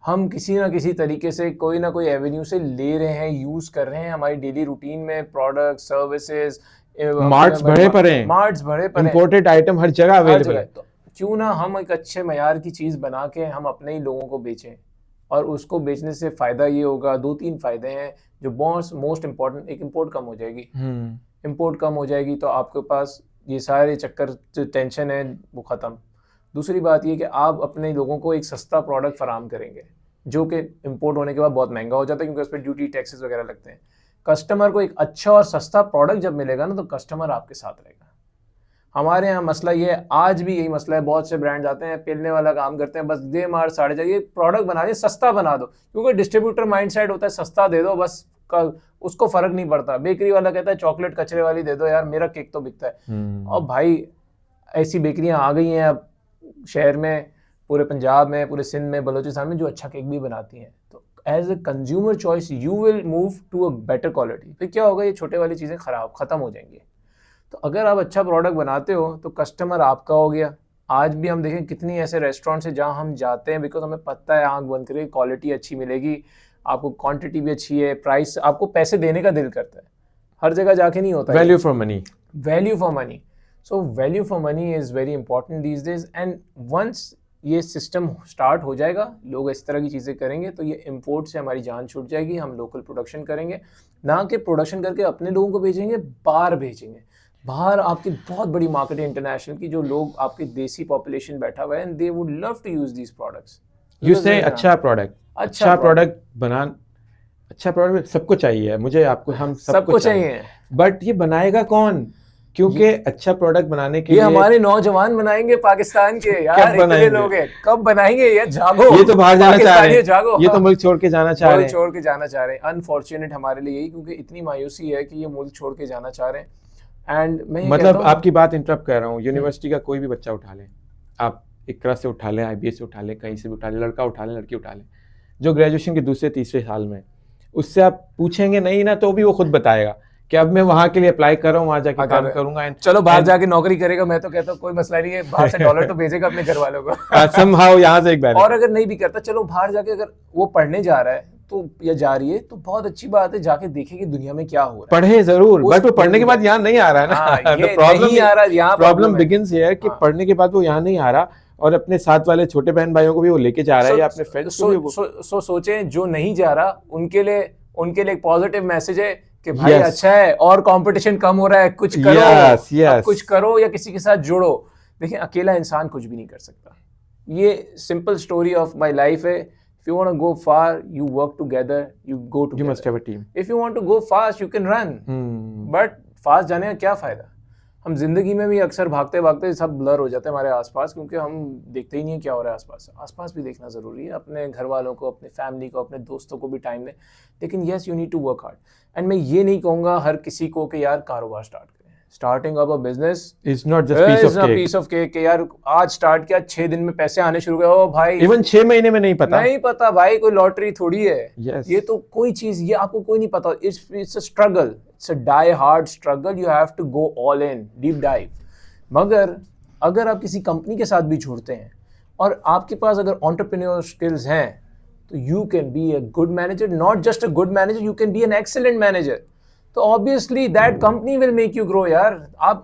Speaker 2: हम किसी ना किसी तरीके से कोई ना कोई एवेन्यू से ले रहे हैं, यूज कर रहे हैं हमारी डेली रूटीन में। प्रोडक्ट, सर्विसेज,
Speaker 1: मार्ट्स भरे पड़े हैं, इंपोर्टेड आइटम हर जगह अवेलेबल है।
Speaker 2: तो क्यों ना हम एक अच्छे मयार की चीज बना के हम अपने ही लोगों को बेचें, और उसको बेचने से फायदा ये होगा, 2-3 फायदे हैं जो मोस्ट इम्पोर्टेंट। एक, इम्पोर्ट कम हो जाएगी। इंपोर्ट कम हो जाएगी तो आपके पास ये सारे चक्कर जो टेंशन है वो ख़त्म। दूसरी बात ये कि आप अपने लोगों को एक सस्ता प्रोडक्ट फराम करेंगे, जो कि इंपोर्ट होने के बाद बहुत महंगा हो जाता है, क्योंकि उस पर ड्यूटी, टैक्सेस वगैरह लगते हैं। कस्टमर को एक अच्छा और सस्ता प्रोडक्ट जब मिलेगा ना, तो कस्टमर आपके साथ रहेगा। हमारे यहाँ मसला ये है, आज भी यही मसला है। बहुत से ब्रांड आते हैं, पेलने वाला काम करते हैं, बस दे मार 4.5, ये प्रोडक्ट बना दे, सस्ता बना दो, क्योंकि डिस्ट्रीब्यूटर माइंड सेट होता है सस्ता दे दो बस, उसको फर्क नहीं पड़ता। बेकरी वाला कहता है चॉकलेट कचरे वाली दे दो यार, मेरा केक तो बिकता है। और भाई ऐसी बेकरियां आ गई हैं अब शहर में, पूरे पंजाब में, पूरे सिंध में, बलोचिस्तान में, जो अच्छा केक भी बनाती हैं। तो as a consumer choice you will move to a better quality. फिर क्या होगा, ये छोटे वाली चीज़ें ख़त्म हो जाएंगी। तो अगर आप अच्छा प्रोडक्ट बनाते हो तो कस्टमर आपका हो गया। आज भी हम देखें कितनी ऐसे रेस्टोरेंट्स हैं जहाँ हम जाते हैं, बिकॉज हमें पता है आंख बंद करके क्वालिटी अच्छी मिलेगी, आपको क्वांटिटी भी अच्छी है, प्राइस, आपको पैसे देने का दिल करता है। हर जगह जाके नहीं होता।
Speaker 1: Value for money,
Speaker 2: value for money. So value for money is very important these days. And once ये सिस्टम स्टार्ट हो जाएगा, लोग इस तरह की चीज़ें करेंगे, तो ये इंपोर्ट से हमारी जान छूट जाएगी। हम लोकल प्रोडक्शन करेंगे, ना कि प्रोडक्शन करके अपने लोगों को भेजेंगे, बाहर भेजेंगे। बाहर आपकी बहुत बड़ी मार्केट है इंटरनेशनल की, जो लोग आपकी देसी पॉपुलेशन बैठा हुआ है, and they would love to use these products.
Speaker 1: You say अच्छा प्रोडक्ट, अच्छा प्रोडक्ट बना, अच्छा प्रोडक्ट सबको चाहिए, मुझे, आपको, हम सबको चाहिए। बट ये बनाएगा कौन? क्योंकि अच्छा प्रोडक्ट बनाने के लिए
Speaker 2: हमारे नौजवान बनाएंगे पाकिस्तान के यार, इतने लोग हैं, कब बनाएंगे ये? जागो,
Speaker 1: ये तो बाहर जाना चाह रहे हैं,
Speaker 2: जागो,
Speaker 1: ये तो मुल्क छोड़ के जाना चाह रहे हैं,
Speaker 2: छोड़ के जाना चाह रहे हैं। अनफॉर्चुनेट हमारे लिए यही, क्योंकि इतनी मायूसी है कि ये मुल्क छोड़ के जाना चाह रहे हैं। एंड मैं
Speaker 1: मतलब आपकी बात इंटरप्ट कर रहा हूँ, यूनिवर्सिटी का कोई भी बच्चा उठा लें, आप इकरा से उठा लें, IBS से उठा लें, कहीं से भी उठा लें, लड़का उठा लें, लड़की उठा लें, जो ग्रेजुएशन के दूसरे तीसरे साल में, उससे आप पूछेंगे नहीं ना, तो भी वो खुद बताएगा कि अब मैं वहाँ के लिए अप्लाई कर रहा हूँ, वहाँ जाके काम करूंगा।
Speaker 2: चलो बाहर जाके नौकरी करेगा, मैं तो कहता हूँ कोई मसला नहीं है, बाहर से डॉलर तो भेजेगा अपने घर वालों को
Speaker 1: somehow यहाँ से एक बैलेंस।
Speaker 2: और अगर नहीं भी करता, चलो बाहर जाके अगर वो पढ़ने जा रहा है तो, या जा रही है, तो बहुत अच्छी बात है, जाके देखे कि दुनिया में क्या हो रहा है।
Speaker 1: पढ़े जरूर, बट वो पढ़ने के बाद यहाँ नहीं आ रहा है ना। प्रॉब्लम बिगिंस हियर कि पढ़ने के बाद वो यहाँ नहीं आ रहा, और अपने साथ वाले छोटे बहन भाइयों को भी वो लेके जा रहा है, या अपने फ्रेंड्स को भी।
Speaker 2: सोचें जो नहीं जा रहा उनके लिए एक पॉजिटिव मैसेज है कि भाई अच्छा है, और कंपटीशन कम हो रहा है, कुछ करो, कुछ करो या किसी के साथ जुड़ो। देखिए अकेला इंसान कुछ भी नहीं कर सकता। ये simple story of my life है। If you want to go far, you work together, you go together.
Speaker 1: You must have a team.
Speaker 2: If you want to go fast, you can run. But fast जाने का क्या फायदा? हम जिंदगी में भी अक्सर भागते भागते सब ब्लर हो जाते हैं हमारे आसपास, क्योंकि हम देखते ही नहीं है क्या हो रहा है आसपास। आसपास भी देखना ज़रूरी है, अपने घर वालों को, अपने फैमिली को, अपने दोस्तों को भी टाइम दें। लेकिन yes, you need to work hard. And मैं ये नहीं कहूँगा हर किसी को कि यार कारोबार स्टार्ट करें। Starting up a business
Speaker 1: is not just
Speaker 2: piece of cake कि यार आज स्टार्ट किया, 6 दिन में पैसे आने शुरू हुए। ओ भाई,
Speaker 1: इवन 6 महीने में नहीं पता
Speaker 2: भाई, कोई लॉटरी थोड़ी है। ये तो कोई चीज, ये आपको कोई नहीं पता। It's a struggle, it's a die hard struggle. You have to go all in, deep dive. मगर अगर आप किसी कंपनी के साथ भी जुड़ते हैं और आपके पास अगर एंटरप्रेन्योर स्किल्स हैं, तो you can be a good manager. Not just a good manager, you can be an excellent manager. तो obviously that company will make you grow यार।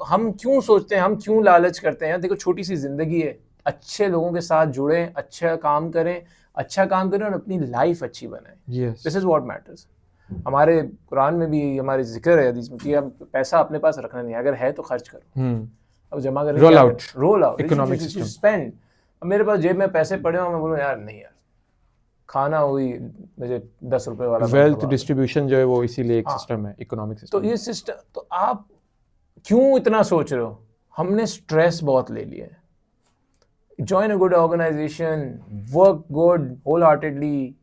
Speaker 2: हम क्यों सोचते हैं, हम क्यों लालच करते हैं? देखो छोटी सी जिंदगी है, अच्छे लोगों के साथ जुड़ें, अच्छा काम करें और अपनी लाइफ अच्छी बनाएं। This is what matters. हमारे कुरान में भी हमारे जिक्र है हदीस में कि अब पैसा अपने पास रखना नहीं है, अगर है तो खर्च करो, अब जमा करें,
Speaker 1: roll out
Speaker 2: economic system, spend. अब मेरे पास जेब में पैसे पड़े हो, मैं बोलूँ यार नहीं यार, खाना हुई मुझे 10 रुपए वाला
Speaker 1: वेल्थ डिस्ट्रीब्यूशन जो है वो इसीलिए एक
Speaker 2: हाँ।
Speaker 1: सिस्टम है, इकोनॉमिक
Speaker 2: तो
Speaker 1: सिस्टम।
Speaker 2: ये सिस्टम, तो आप क्यों इतना सोच रहे हो? हमने स्ट्रेस बहुत ले लिया है। Join a good organization, work good wholeheartedly.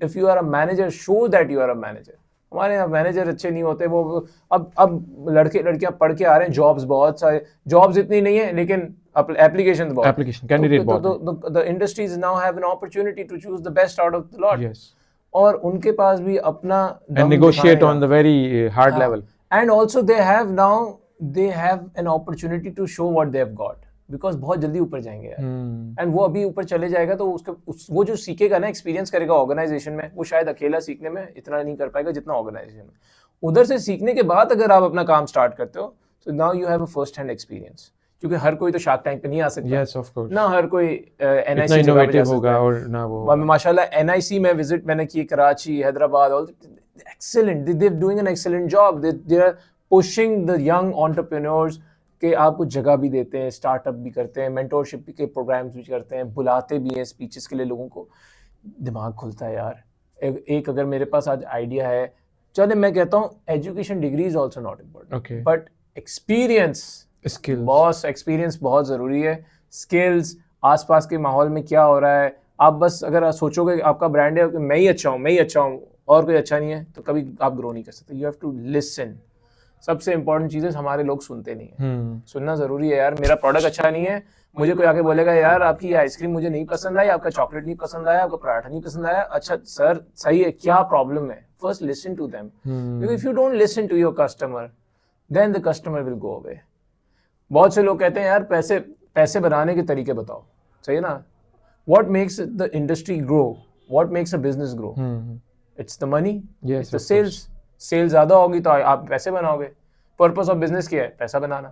Speaker 2: If you are a manager, show that you are a manager. हमारे यहाँ मैनेजर अच्छे नहीं होते, वो अब लड़के लड़कियां पढ़ के आ रहे हैं, जॉब्स बहुत सारे, जॉब्स इतनी नहीं है लेकिन एप्लीकेशन बहुत,
Speaker 1: एप्लीकेशन कैंडिडेट बहुत।
Speaker 2: The industries now have an opportunity to choose the best out of the lot.
Speaker 1: Yes,
Speaker 2: और उनके पास भी अपना
Speaker 1: and negotiate on the very hard level,
Speaker 2: and also they have an opportunity to show what they have got, because बहुत जल्दी ऊपर जाएंगे यार। एंड वो अभी ऊपर चले जाएगा तो वो जो सीखेगा ना, एक्सपीरियंस करेगा ऑर्गेनाइजेशन में, वो शायद अकेला सीखने में इतना नहीं कर पाएगा जितना ऑर्गेनाइजेशन में। उधर से सीखने के बाद अगर आप अपना काम स्टार्ट करते हो, तो now you have a first hand experience, क्योंकि हर कोई तो शार्क टैंक पे नहीं आ सकता।
Speaker 1: यस ऑफ कोर्स,
Speaker 2: ना हर कोई
Speaker 1: इतना इनोवेटिव होगा और ना वो।
Speaker 2: माशाल्लाह NIC में विजिट मैंने की, Karachi, Hyderabad, all excellent, they are doing an excellent job, they are pushing the young entrepreneurs कि आपको जगह भी देते हैं, स्टार्टअप भी करते हैं, मेंटोरशिप के प्रोग्राम्स भी करते हैं, बुलाते भी हैं स्पीचेस के लिए लोगों को। दिमाग खुलता है यार। एक अगर मेरे पास आज आइडिया है, चले मैं कहता हूँ education degree is also not important, but experience,
Speaker 1: skills,
Speaker 2: boss experience बहुत ज़रूरी है। स्किल्स, आसपास के माहौल में क्या हो रहा है, आप बस अगर आप सोचोगे कि आपका ब्रांड है कि मैं ही अच्छा हूँ और कोई अच्छा नहीं है, तो कभी आप ग्रो नहीं कर सकते। You have to listen. सबसे इंपॉर्टेंट चीज़ है, हमारे लोग सुनते नहीं है। सुनना ज़रूरी है यार। मेरा प्रोडक्ट अच्छा नहीं है, मुझे कोई आके बोलेगा यार आपकी आइसक्रीम मुझे नहीं पसंद आई, आपका चॉकलेट नहीं पसंद आया, आपका पराठा नहीं पसंद आया, अच्छा सर सही है, क्या प्रॉब्लम है? First listen to them, because if you don't listen to your customer then the customer will go away. बहुत से लोग कहते हैं यार पैसे बनाने के तरीके बताओ, सही है ना? What makes the industry grow, what makes a business grow? It's the money, it's the sales. Sale ज़्यादा होगी तो आप पैसे बनाओगे। पर्पस ऑफ बिजनेस क्या है? पैसा बनाना।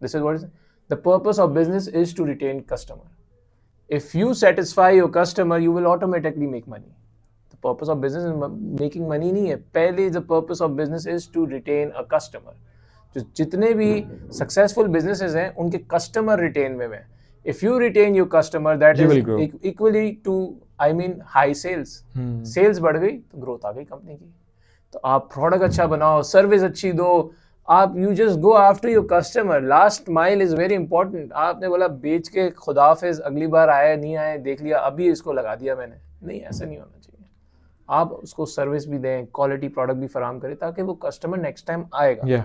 Speaker 2: This is what is the purpose of business, is to retain customer. If you satisfy your customer you will automatically make money. The purpose of business making money नहीं है, पहले the purpose of business is to retain a customer. जो जितने भी successful businesses हैं उनके customer retain में है। If you retain your customer that is equally to high sales. Sales बढ़ गई तो ग्रोथ आ गई कंपनी की। तो आप प्रोडक्ट अच्छा बनाओ, सर्विस अच्छी दो, आप you just go after your customer. Last mile is very important. आपने बोला बेच के खुदा हाफिज, अगली बार आया नहीं आया देख लिया, अभी इसको लगा दिया मैंने, नहीं, ऐसा नहीं होना चाहिए। आप उसको सर्विस भी दें, क्वालिटी प्रोडक्ट भी फराहम करें ताकि वो कस्टमर नेक्स्ट टाइम आएगा।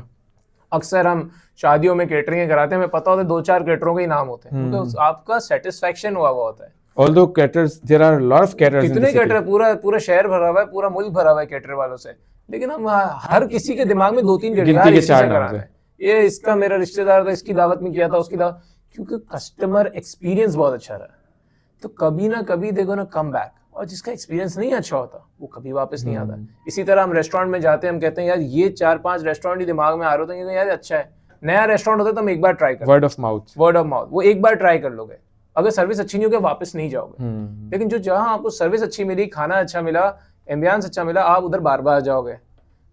Speaker 2: अक्सर हम शादियों में केटरिंग कराते हैं, हमें पता होता है 2-4 केटरों के ही नाम होते हैं, क्योंकि आपका सेटिस्फैक्शन हुआ होता है।
Speaker 1: Although caterers, there are a lot of caterers in the
Speaker 2: कितने
Speaker 1: city.
Speaker 2: कैटर, पूरा शहर भरा हुआ है, पूरा मुल्क भरा हुआ है कैटर वालों से, लेकिन हम हर किसी के दिमाग में 2-3
Speaker 1: गिनती के 4 नाम है।
Speaker 2: ये इसका मेरा रिश्तेदार था, इसकी दावत में किया था, उसकी दावत, क्योंकि कस्टमर एक्सपीरियंस बहुत अच्छा रहा। तो कभी ना कभी देखो ना कम बैक, और जिसका एक्सपीरियंस नहीं अच्छा होता वो कभी वापस नहीं आता। इसी तरह हम रेस्टोरेंट में जाते हैं, हम कहते हैं यार ये 4-5 रेस्टोरेंट ही दिमाग में आ रहे होते हैं यार अच्छा है, नया रेस्टोरेंट होता है तो हम एक बार ट्राई करते हैं। वर्ड ऑफ माउथ, वो एक बार ट्राई कर लोगे, अगर सर्विस अच्छी नहीं होगी वापस नहीं जाओगे। लेकिन जो जहां आपको सर्विस अच्छी मिली, खाना अच्छा मिला, एम्बियंस अच्छा मिला, आप उधर बार बार जाओगे।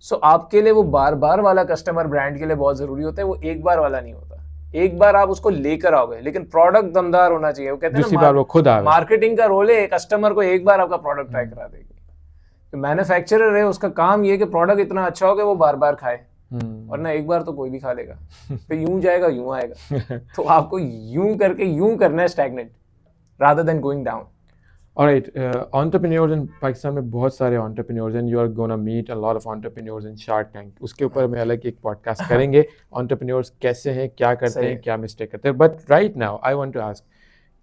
Speaker 2: सो आपके लिए वो बार बार वाला कस्टमर ब्रांड के लिए बहुत जरूरी होता है, वो एक बार वाला नहीं होता। एक बार आप उसको लेकर आओगे, लेकिन प्रोडक्ट दमदार होना चाहिए। वो कहते हैं ना मार्केटिंग का रोल है कस्टमर को एक बार आपका प्रोडक्ट ट्राई करा देगी। तो मैन्युफैक्चरर है, उसका काम ये कि प्रोडक्ट इतना अच्छा हो कि वो बार बार खाए, वरना एक बार तो कोई भी खा लेगा, फिर यूं जाएगा यूं आएगा। तो आपको यूं करके यूं करना है, stagnant rather than going down.
Speaker 1: Alright, entrepreneurs in Pakistan में बहुत सारे entrepreneurs हैं, you are gonna meet a lot of entrepreneurs in Shark Tank. उसके ऊपर मैं अलग एक podcast करेंगे, entrepreneurs कैसे हैं, क्या करते हैं, क्या mistake करते हैं। But right now I want to ask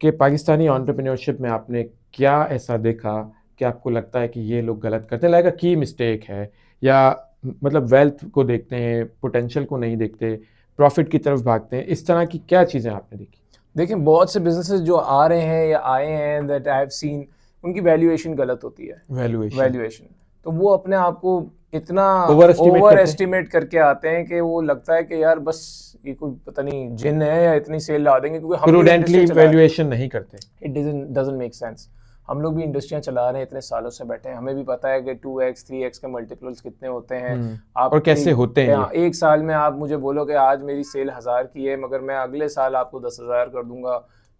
Speaker 1: कि पाकिस्तानी entrepreneurship में आपने क्या ऐसा देखा कि आपको लगता है कि ये लोग गलत करते हैं, लाइक की मिस्टेक है, या मतलब वेल्थ को देखते हैं, पोटेंशियल को नहीं देखते, प्रॉफिट की तरफ भागते हैं, इस तरह की क्या चीज़ें आपने देखी?
Speaker 2: देखिए बहुत से बिजनेसेस जो आ रहे हैं या आए हैं दैट आई हैव सीन, उनकी वैल्यूएशन गलत होती है। वैल्यूएशन तो वो अपने आप को इतना ओवर एस्टिमेट करके आते हैं कि वो लगता है कि यार बस ये कोई पता नहीं जिन है या इतनी सेल ला देंगे, क्योंकि हम
Speaker 1: प्रूडेंटली वैल्यूएशन नहीं करते।
Speaker 2: It doesn't make sense. हम लोग भी इंडस्ट्रियां चला रहे हैं, इतने सालों से बैठे हैं, हमें भी पता है कि 2x 3x के मल्टीपल्स कितने होते हैं। आप
Speaker 1: और कैसे होते हैं।
Speaker 2: एक साल में आप मुझे बोलो कि आज मेरी सेल 1000 की है, मगर मैं अगले साल आपको 10,000 कर दूंगा,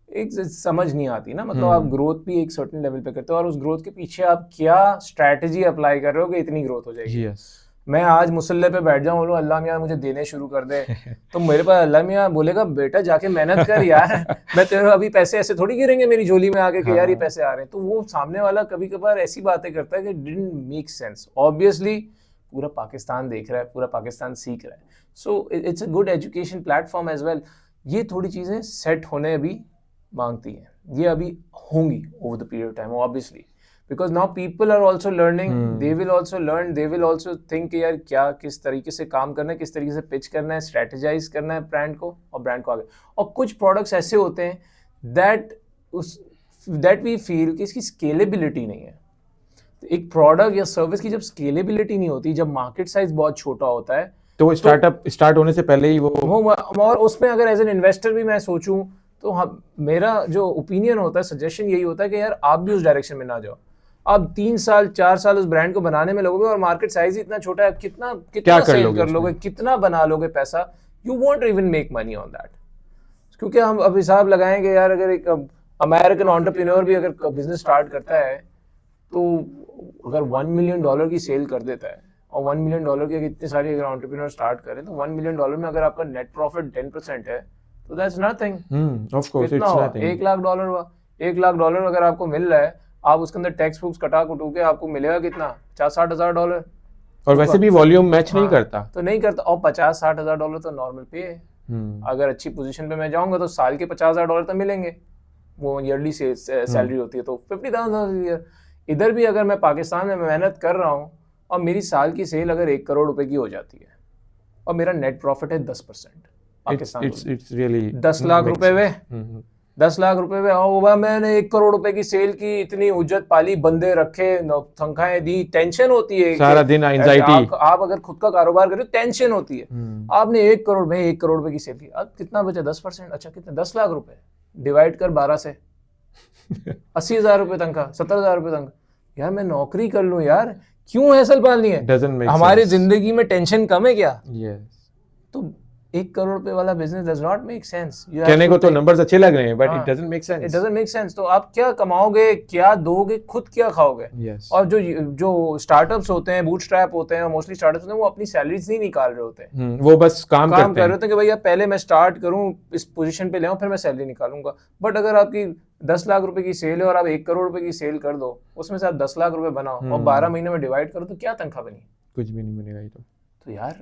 Speaker 2: एक समझ नहीं आती ना, मतलब आप ग्रोथ भी एक सर्टेन लेवल पे करते हो और उस ग्रोथ के पीछे आप क्या स्ट्रैटेजी अप्लाई कर रहे हो कि इतनी ग्रोथ हो जाएगी।
Speaker 1: Yes.
Speaker 2: मैं आज मुसल्ले पे बैठ जाऊं, बोलूं अल्लाह मियां मुझे देने शुरू कर दे, तो मेरे पास अल्लाह मियां बोलेगा बेटा जाके मेहनत कर यार, मैं तेरे अभी पैसे ऐसे थोड़ी गिरेंगे मेरी झोली में आके कि यार ये पैसे आ रहे हैं। तो वो सामने वाला कभी कभार ऐसी बातें करता है कि डिडंट मेक सेंस। ऑब्वियसली पूरा पाकिस्तान देख रहा है, पूरा पाकिस्तान सीख रहा है, so it's a good education platform as well. ये थोड़ी चीज़ें सेट होने अभी मांगती हैं, ये अभी होंगी over the period of time obviously, because now people are also learning, they will also learn, they will also think कि यार क्या किस तरीके से काम करना है, किस तरीके से पिच करना है, स्ट्रेटेजाइज करना है ब्रांड को और ब्रांड को आगे। और कुछ प्रोडक्ट्स ऐसे होते हैं दैट वी फील कि इसकी स्केलेबिलिटी नहीं है। तो एक प्रोडक्ट या सर्विस की जब स्केलेबिलिटी नहीं होती, जब मार्केट साइज बहुत छोटा होता है,
Speaker 1: तो वो स्टार्ट होने से पहले ही वो
Speaker 2: और उसमें अगर एज एन इन्वेस्टर भी मैं सोचूं तो मेरा जो ओपिनियन होता है, सजेशन यही होता है कि यार आप भी उस डायरेक्शन में ना जाओ। आप 3 साल 4 साल उस ब्रांड को बनाने में लगोगे और मार्केट साइज ही इतना छोटा है, कितना सेल कर लोगे, कितना बना लोगे पैसा, you won't even make money on that. क्योंकि हम अब हिसाब लगाएंगे यार, अगर एक अमेरिकन एंटरप्रेन्योर भी अगर बिजनेस स्टार्ट करता है तो अगर $1 मिलियन की सेल कर देता है, और $1 मिलियन की अगर इतनी सारी अगर एंटरप्रेन्योर स्टार्ट करें तो $1 मिलियन में अगर आपका नेट प्रॉफिट 10% है तो that's nothing.
Speaker 1: Of course it's nothing.
Speaker 2: $1 lakh हुआ, $1 लाख अगर आपको मिल रहा है, आप उसके अंदर टैक्स बुक्स कटा कुटू के आपको मिलेगा कितना, $50-60
Speaker 1: और वैसे भी वॉल्यूम मैच नहीं करता,
Speaker 2: तो नहीं करता। और $50-60 तो नॉर्मल पे है। अगर अच्छी पोजीशन पे मैं जाऊंगा तो साल के $50,000 तो मिलेंगे, वो ईयरली से सैलरी होती है, तो 50,000 ईयर। इधर भी अगर मैं पाकिस्तान में मेहनत कर रहा हूँ और मेरी साल की सेल अगर 1 करोड़ रुपए की हो जाती है और मेरा नेट प्रॉफिट है 10%, पाकिस्तान
Speaker 1: इट्स रियली
Speaker 2: 10 लाख रुपए वे 10 लाख रुपए में, और मैंने 1 करोड़ रुपए की सेल की, इतनी उज्जत पाली, बंदे रखे, तनख्वाहें दी, टेंशन होती है
Speaker 1: सारा दिन एंजाइटी।
Speaker 2: आप अगर खुद का कारोबार कर रहे हो टेंशन होती है। आपने 1 करोड़ में 1 करोड़ रुपए की सेल की, अब कितना बचा, 10%, अच्छा कितने, 10 लाख रुपए डिवाइड कर 12 से 80,000 रुपए तनख्वाह, 70,000 रुपए तनख्वाह। यार मैं नौकरी कर लूं यार, क्यों हैसल पालनी है? हमारी जिंदगी में टेंशन कम है क्या? तो 1 करोड़ रुपए वाला business does not make sense.
Speaker 1: कहने को तो नंबर्स अच्छे लग रहे हैं but it doesn't make sense.
Speaker 2: It doesn't make sense. तो आप क्या कमाओगे, क्या दोगे, खुद क्या खाओगे? और जो स्टार्टअप्स होते हैं, बूटस्ट्रैप होते हैं, मोस्टली स्टार्टअप्स होते हैं, वो अपनी सैलरीज नहीं निकाल रहे होते हैं,
Speaker 1: वो बस काम कर रहे
Speaker 2: होते हैं कि भैया पहले मैं स्टार्ट करूं, इस पोजीशन पे ले आऊं, फिर मैं सैलरी निकालूंगा। बट अगर आपकी 10 लाख रुपए की सेल है और आप 1 करोड़ रुपए की सेल कर दो, उसमें से आप 10 लाख रुपए बनाओ और 12 महीने में डिवाइड करो, तो क्या तनख्वाह बनी?
Speaker 1: कुछ भी नहीं बनेगा।
Speaker 2: तो यार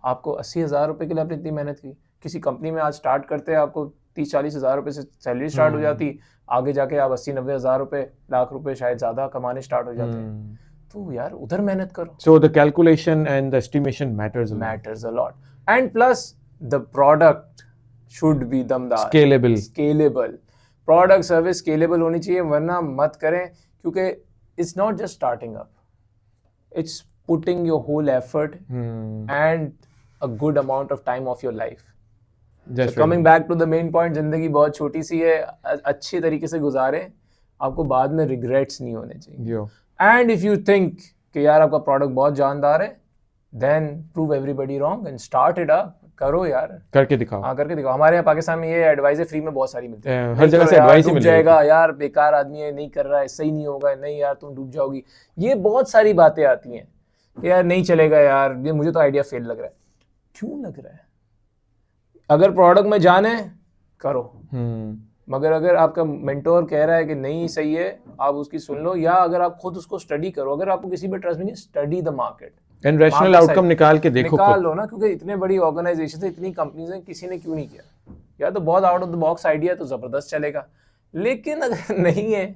Speaker 2: आपको 80,000 रुपए के लिए आपने इतनी मेहनत की, किसी कंपनी में आज स्टार्ट करते हैं आपको 30-40 हज़ार रुपए से सैलरी स्टार्ट हो जाती, आगे जाके आप 80-90 हज़ार रुपए, लाख रुपए शायद ज्यादा कमाने स्टार्ट हो जाते हैं। तो यार उधर मेहनत करो।
Speaker 1: So the calculation and the estimation matters a
Speaker 2: lot, and plus the product should be दमदार, स्केलेबल प्रोडक्ट सर्विस स्केलेबल होनी चाहिए, वरना मत करें, क्योंकि it's not just starting up, it's putting your whole effort and a good amount of time of your life. So coming back to the main point, जिंदगी बहुत छोटी सी है, अच्छे तरीके से गुजारें, आपको बाद में regrets नहीं होने चाहिए। And if you think कि यार आपका प्रोडक्ट बहुत जानदार है, then prove everybody wrong and start it up, करो यार,
Speaker 1: करके दिखाओ।
Speaker 2: हाँ करके दिखाओ। हमारे यहाँ पाकिस्तान में ये एडवाइस फ्री में बहुत सारी मिलती है,
Speaker 1: हर जगह से एडवाइस मिल
Speaker 2: जाएगा, यार बेकार आदमी है, नहीं कर रहा है, सही नहीं होगा, नहीं यार तुम डूब जाओगी, ये बहुत सारी बातें आती हैं यार नहीं चलेगा यार, ये मुझे तो आइडिया फेल लग रहा है। क्यों लग रहा है? अगर प्रोडक्ट में जाने करो, मगर अगर आपका मेंटोर कह रहा है कि नहीं सही है, आप उसकी सुन लो, या अगर आप खुद उसको स्टडी करो, अगर आपको किसी पे ट्रस्ट नहीं है, study the market
Speaker 1: and rational outcome निकाल के देखो,
Speaker 2: निकाल लो ना, क्योंकि इतने बड़ी ऑर्गेनाइजेशन है, इतनी कंपनीज हैं, किसी ने क्यों नहीं किया? या तो बहुत out of the box idea तो जबरदस्त चलेगा, लेकिन अगर नहीं है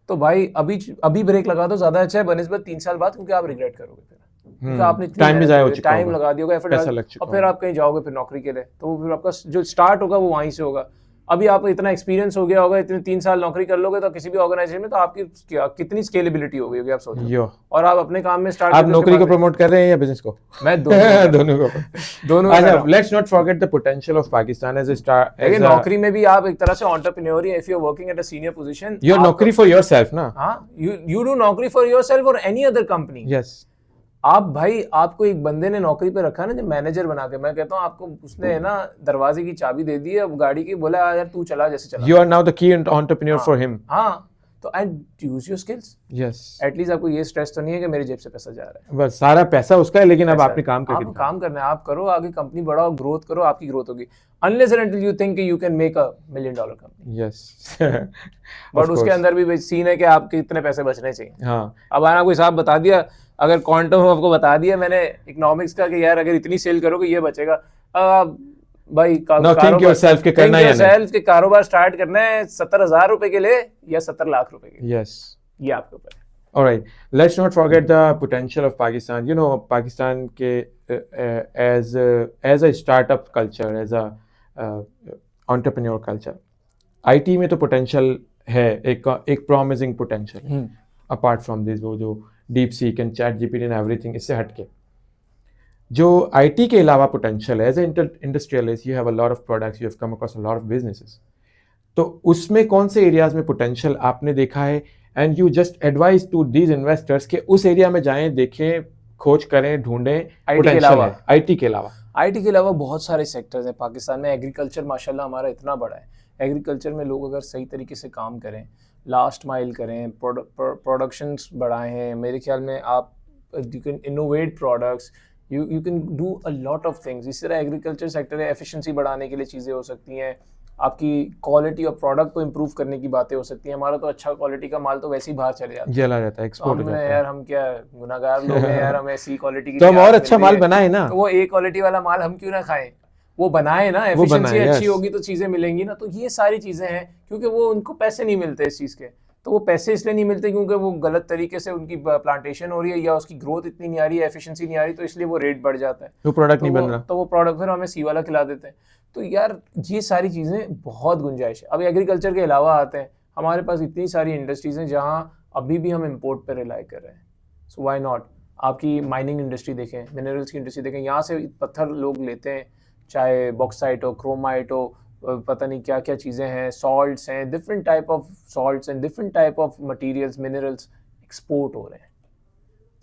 Speaker 2: तो भाई अभी ब्रेक लगा दो, ज्यादा अच्छा है बनिस्बत 3 साल बाद, क्योंकि आप रिग्रेट करोगे फिर, क्योंकि आपने टाइम लगा दिया होगा, एफर्ट, और फिर आप कहीं जाओगे फिर नौकरी के लिए, तो फिर आपका जो स्टार्ट होगा वो वहीं से होगा। अभी आपको इतना एक्सपीरियंस हो गया होगा, इतने 3 साल नौकरी कर लोगे तो किसी भी ऑर्गेनाइजेशन में, तो आपकी कितनी स्केलेबिलिटी हो गई होगी आप सोचो। और आप अपने काम में स्टार्ट,
Speaker 1: आप नौकरी को प्रमोट कर रहे हैं या बिजनेस को?
Speaker 2: मैं दोनों
Speaker 1: को। अच्छा, let's not forget the potential of Pakistan as a star.
Speaker 2: लेकिन नौकरी में भी आप एक तरह से एंटरप्रेन्योर ही, if you are working at a senior position,
Speaker 1: you are नौकरी फॉर योरसेल्फ ना।
Speaker 2: हां, यू डू नौकरी फॉर योरसेल्फ और एनी अदर कंपनी।
Speaker 1: यस,
Speaker 2: आप भाई, आपको एक बंदे ने नौकरी पे रखा ना, जब मैनेजर बना के, मैं कहता हूँ आपको उसने है ना दरवाजे की चाबी दे दी है अब गाड़ी की, बोला यार तू चला जैसे चला।
Speaker 1: You are now the key entrepreneur for him.
Speaker 2: हाँ, तो and use your skills.
Speaker 1: Yes.
Speaker 2: At least आपको ये स्ट्रेस तो नहीं है कि मेरे जेब से पैसा जा रहा है।
Speaker 1: बस सारा पैसा उसका है, लेकिन अब
Speaker 2: पैसा
Speaker 1: आपने काम करके
Speaker 2: आपको काम करना है, आप करो, आगे कंपनी बढ़ाओ, ग्रोथ करो, आपकी ग्रोथ होगी। Unless and until you think you can make $1 million company.
Speaker 1: Yes.
Speaker 2: But उसके अंदर भी सीन है कि आपके इतने पैसे बचने चाहिए।
Speaker 1: हाँ.
Speaker 2: अब मैंने आपको हिसाब बता दिया, अगर क्वांटम आपको बता दिया मैंने इकोनॉमिक्स का कि यार अगर इतनी सेल करोगे ये बचेगा। भाई
Speaker 1: Now think yourself के करना है या नहीं?
Speaker 2: के कारोबार स्टार्ट करना है 70,000 रुपए के लिए या 70 लाख रुपए के लिए,
Speaker 1: Yes.
Speaker 2: ये आपके ऊपर है।
Speaker 1: All right. Let's not forget the potential of Pakistan. You know, Pakistan के as a startup culture, as a entrepreneur culture, IT में तो potential है, एक promising potential. Apart from this, वो जो DeepSeek and ChatGPT and everything, इससे हटके जो IT के अलावा potential है, as an industrialist, you have a lot of products, you have come across a lot of businesses. तो उसमें कौन से एरियाज में पोटेंशियल आपने देखा है, and you just advise to these investors के उस एरिया में जाएं, देखें, खोज करें, ढूंढें पोटेंशियल है आईटी के अलावा?
Speaker 2: आईटी के अलावा बहुत सारे सेक्टर्स हैं पाकिस्तान में। एग्रीकल्चर माशाल्लाह हमारा इतना बड़ा है, एग्रीकल्चर में लोग अगर सही तरीके से काम करें, लास्ट माइल करें, प्रोडक्शंस बढ़ाएं, मेरे ख्याल में आप you can innovate products, you can do a lot of things. इसी तरह एग्रीकल्चर सेक्टर है, एफिशिएंसी बढ़ाने के लिए चीज़ें हो सकती हैं, आपकी क्वालिटी और प्रोडक्ट को इम्प्रूव करने की बातें हो सकती हैं। हमारा तो अच्छा क्वालिटी का माल तो वैसे ही बाहर चले जाता है,
Speaker 1: चला जाता है, एक्सपोर्ट हो जाता है।
Speaker 2: यार हम क्या गुनाहगार लोग हैं यार, हमें सी क्वालिटी की
Speaker 1: तो हम और अच्छा माल बनाए ना,
Speaker 2: तो वो ए क्वालिटी वाला माल हम क्यों ना खाएं, वो बनाए ना, एफिशिएंसी अच्छी होगी तो चीजें मिलेंगी ना। तो ये सारी चीजें हैं, क्योंकि वो उनको पैसे नहीं मिलते इस चीज के, तो वो पैसे इसलिए नहीं मिलते क्योंकि वो गलत तरीके से उनकी प्लांटेशन हो रही है या उसकी ग्रोथ इतनी नहीं आ रही है, एफिशिएंसी नहीं आ रही, तो इसलिए वो रेट बढ़ जाता है,
Speaker 1: वो प्रोडक्ट नहीं बन रहा,
Speaker 2: तो वो प्रोडक्ट फिर हमें सी वाला खिला देते हैं। तो यार ये सारी चीज़ें बहुत गुंजाइश है। अब एग्रीकल्चर के अलावा आते हैं, हमारे पास इतनी सारी इंडस्ट्रीज हैं जहाँ अभी भी हम इंपोर्ट पर रिलाई कर रहे हैं। So why not? आपकी माइनिंग इंडस्ट्री देखें, मिनरल्स की इंडस्ट्री देखें, यहाँ से पत्थर लोग लेते हैं, चाहे बॉक्साइट हो, क्रोमाइट हो, पता नहीं क्या क्या चीज़ें हैं, सॉल्ट्स हैं, different type of salts and different type of materials, minerals export हो रहे हैं।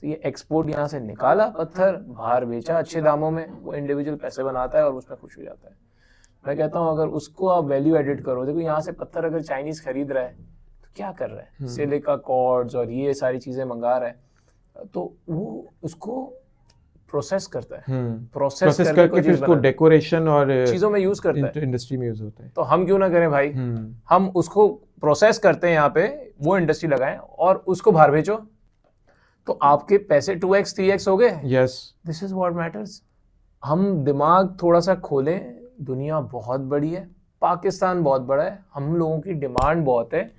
Speaker 2: तो ये एक्सपोर्ट यहाँ से निकाला पत्थर, बाहर बेचा अच्छे दामों में, वो इंडिविजुअल पैसे बनाता है और उसमें खुश हो जाता है। मैं कहता हूँ अगर उसको आप वैल्यू एडिट करो, देखो यहाँ से पत्थर अगर चाइनीज खरीद रहा है तो क्या कर रहा है, सिलिका कॉर्ड्स और ये सारी चीज़ें मंगा रहा है, तो वो उसको प्रोसेस करता है, प्रोसेस करके फिर उसको
Speaker 1: डेकोरेशन और
Speaker 2: चीजों में यूज करता है,
Speaker 1: इंडस्ट्री में यूज होता है।
Speaker 2: तो हम क्यों ना करें भाई, हम उसको प्रोसेस करते हैं यहाँ पे, वो इंडस्ट्री लगाएं और उसको बाहर बेचो, तो आपके पैसे 2x 3x हो गए।
Speaker 1: Yes,
Speaker 2: this is what matters. हम दिमाग थोड़ा सा खोलें, दुनिया बहुत बड़ी है, पाकिस्तान बहुत बड़ा है, हम लोगों की डिमांड बहुत है।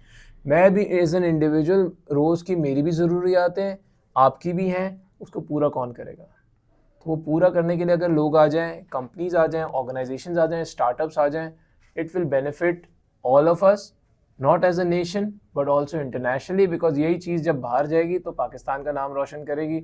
Speaker 2: मैं भी एज एन इंडिविजुअल, रोज की मेरी भी ज़रूरियात हैं, आपकी भी हैं, उसको पूरा कौन करेगा? तो वो पूरा करने के लिए अगर लोग आ जाएं, कंपनीज आ जाएं, ऑर्गेनाइजेशंस आ जाएं, स्टार्टअप्स आ जाएं, it will benefit all of us, not as a nation but also internationally, because यही चीज़ जब बाहर जाएगी तो पाकिस्तान का नाम रोशन करेगी,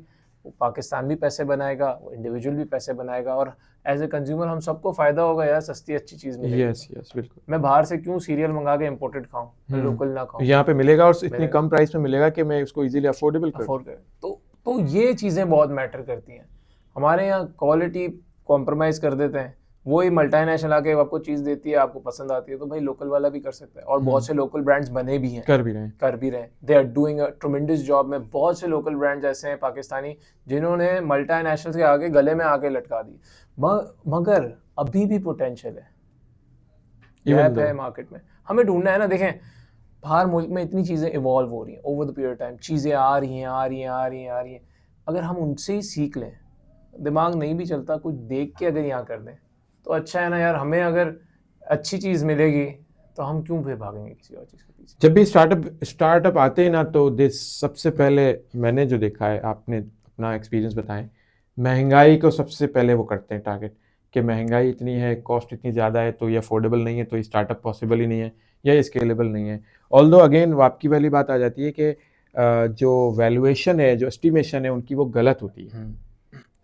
Speaker 2: वो पाकिस्तान भी पैसे बनाएगा, वो इंडिविजुअल भी पैसे बनाएगा, और एज ए कंज्यूमर हम सबको फ़ायदा होगा यार, सस्ती अच्छी चीज़ मिलेगी।
Speaker 1: यस यस, बिल्कुल।
Speaker 2: मैं बाहर से क्यों सीरियल मंगा के इम्पोर्टेड खाऊं, मैं लोकल ना खाऊं,
Speaker 1: यहाँ पे मिलेगा और इतनी कम प्राइस में मिलेगा कि मैं इसको इजीली अफोर्ड कर।
Speaker 2: तो ये चीज़ें बहुत मैटर करती हैं। हमारे यहाँ क्वालिटी कॉम्प्रोमाइज़ कर देते हैं, वही मल्टीनेशनल आके आपको चीज़ देती है, आपको पसंद आती है, तो भाई लोकल वाला भी कर सकता है, और बहुत से लोकल ब्रांड्स बने भी हैं, कर भी रहे हैं। They are doing a tremendous job में। बहुत से लोकल ब्रांड्स ऐसे हैं पाकिस्तानी जिन्होंने मल्टीनेशनल के आगे गले में आके लटका दी, मगर अभी भी पोटेंशियल है, गैप है मार्केट में, हमें ढूंढना है ना। देखें बाहर मुल्क में इतनी चीज़ें इवॉल्व हो रही हैं ओवर द पीरियड टाइम, चीज़ें आ रही हैं, अगर हम उनसे ही सीख लें, दिमाग नहीं भी चलता, कुछ देख के अगर यहाँ कर दें तो अच्छा है ना यार। हमें अगर अच्छी चीज़ मिलेगी तो हम क्यों फिर भागेंगे किसी और चीज़ के पीछे।
Speaker 1: जब भी स्टार्टअप आते हैं ना, तो सबसे पहले मैंने जो देखा है, आपने अपना एक्सपीरियंस बताएं, महंगाई को सबसे पहले वो करते हैं टारगेट, कि महंगाई इतनी है, कॉस्ट इतनी ज़्यादा है, तो ये अफोर्डेबल नहीं है, तो ये स्टार्टअप पॉसिबल ही नहीं है, या ये स्केलेबल नहीं है। ऑल्दो अगेन वो आपकी वाली बात आ जाती है कि जो वैल्यूएशन है, जो एस्टिमेशन है उनकी, वो गलत होती है।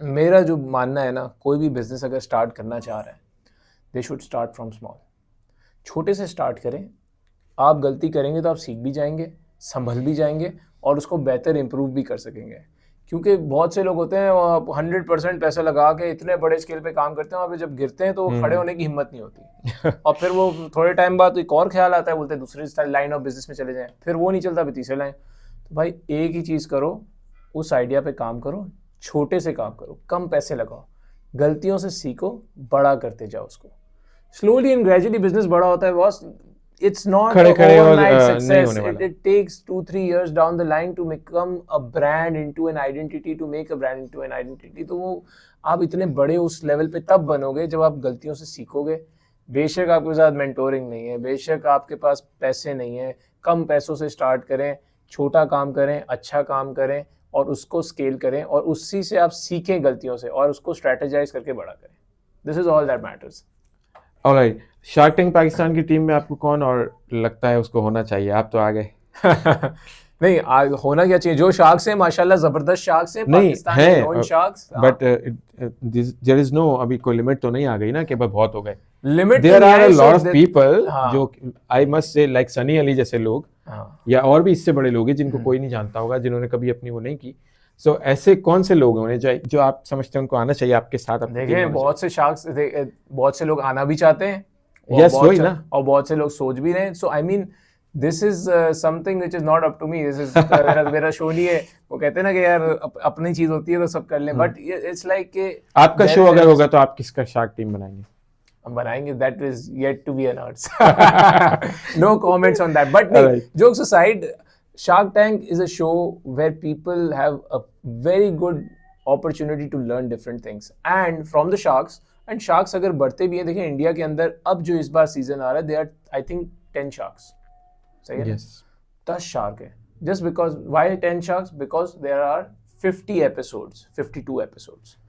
Speaker 2: मेरा जो मानना है ना, कोई भी बिजनेस अगर स्टार्ट करना चाह रहा है, they should start from small, छोटे से स्टार्ट करें। आप गलती करेंगे तो आप सीख भी जाएंगे, संभल भी जाएंगे और उसको बेहतर इम्प्रूव भी कर सकेंगे। क्योंकि बहुत से लोग होते हैं वो 100% पैसा लगा के इतने बड़े स्केल पे काम करते हैं, वहाँ पे जब गिरते हैं तो वो खड़े होने की हिम्मत नहीं होती और फिर वो थोड़े टाइम बाद एक और ख्याल आता है, बोलते हैं दूसरी लाइन ऑफ बिजनेस में चले जाएं, फिर वो नहीं चलता, फिर तीसरे लाइन। तो भाई एक ही चीज़ करो, उस आइडिया पे काम करो, छोटे से काम करो, कम पैसे लगाओ, गलतियों से सीखो, बड़ा करते जाओ उसको। स्लोली एंड ग्रेजुअली बिजनेस बड़ा होता है boss. It's not an overnight success. It takes 2-3 years down the line to become a brand into an identity, to make a brand into an identity. तो वो आप इतने बड़े उस लेवल पे तब बनोगे जब आप गलतियों से सीखोगे। बेशक आपके साथ मेंटोरिंग नहीं है, बेशक आपके पास पैसे नहीं है, कम पैसों से स्टार्ट करें, छोटा काम करें, अच्छा काम करें और उसको स्केल करें और उसी से आप सीखें गलतियों से और उसको स्ट्रेटेजाइज करके बड़ा करें। This is all that matters.
Speaker 1: Alright, shark tank Pakistan की टीम में आपको कौन और लगता है उसको होना चाहिए? आप तो आ गए।
Speaker 2: नहीं, होना क्या चाहिए? जो शार्क्स हैं माशाल्लाह जबरदस्त शार्क्स हैं, पाकिस्तान के non sharks,
Speaker 1: but there is no, अभी कोई लिमिट तो नहीं आ गई ना कि बहुत हो गए।
Speaker 2: Limit
Speaker 1: there are a lot of people जो I must say like Sunny Ali जैसे लोग, या और भी इससे बड़े लोग हैं जिनको कोई नहीं जानता होगा, जिन्होंने कभी अपनी वो नहीं की। सो ऐसे कौन से लोग होने चाहिए जो आप समझते हैं उनको आना चाहिए आपके साथ?
Speaker 2: देखिए बहुत से शार्क्स, बहुत से लोग आना भी चाहते हैं,
Speaker 1: यस वही ना,
Speaker 2: और बहुत से लोग सोच भी रहे हैं। So I mean this is something which is not up to me, this is मेरा शो नहीं है। वो कहते हैं ना कि यार अपनी चीज होती है तो सब कर लें, बट इट्स लाइक कि
Speaker 1: आपका शो अगर होगा तो आप किसका शार्क टीम बनाएंगे?
Speaker 2: हम बनाएंगे, that is yet to be unanswered. No comments on that, but jokes aside, Shark Tank is a show where people have a very good opportunity to learn different things and from the sharks. And sharks अगर बढ़ते भी हैं, देखिए India के अंदर अब जो इस बार सीजन आ रहा है, they are I think 10 sharks, सही है?
Speaker 1: Yes.
Speaker 2: 10 शार्क है। Just because, why 10 sharks? Because there are 50 episodes, 52 episodes.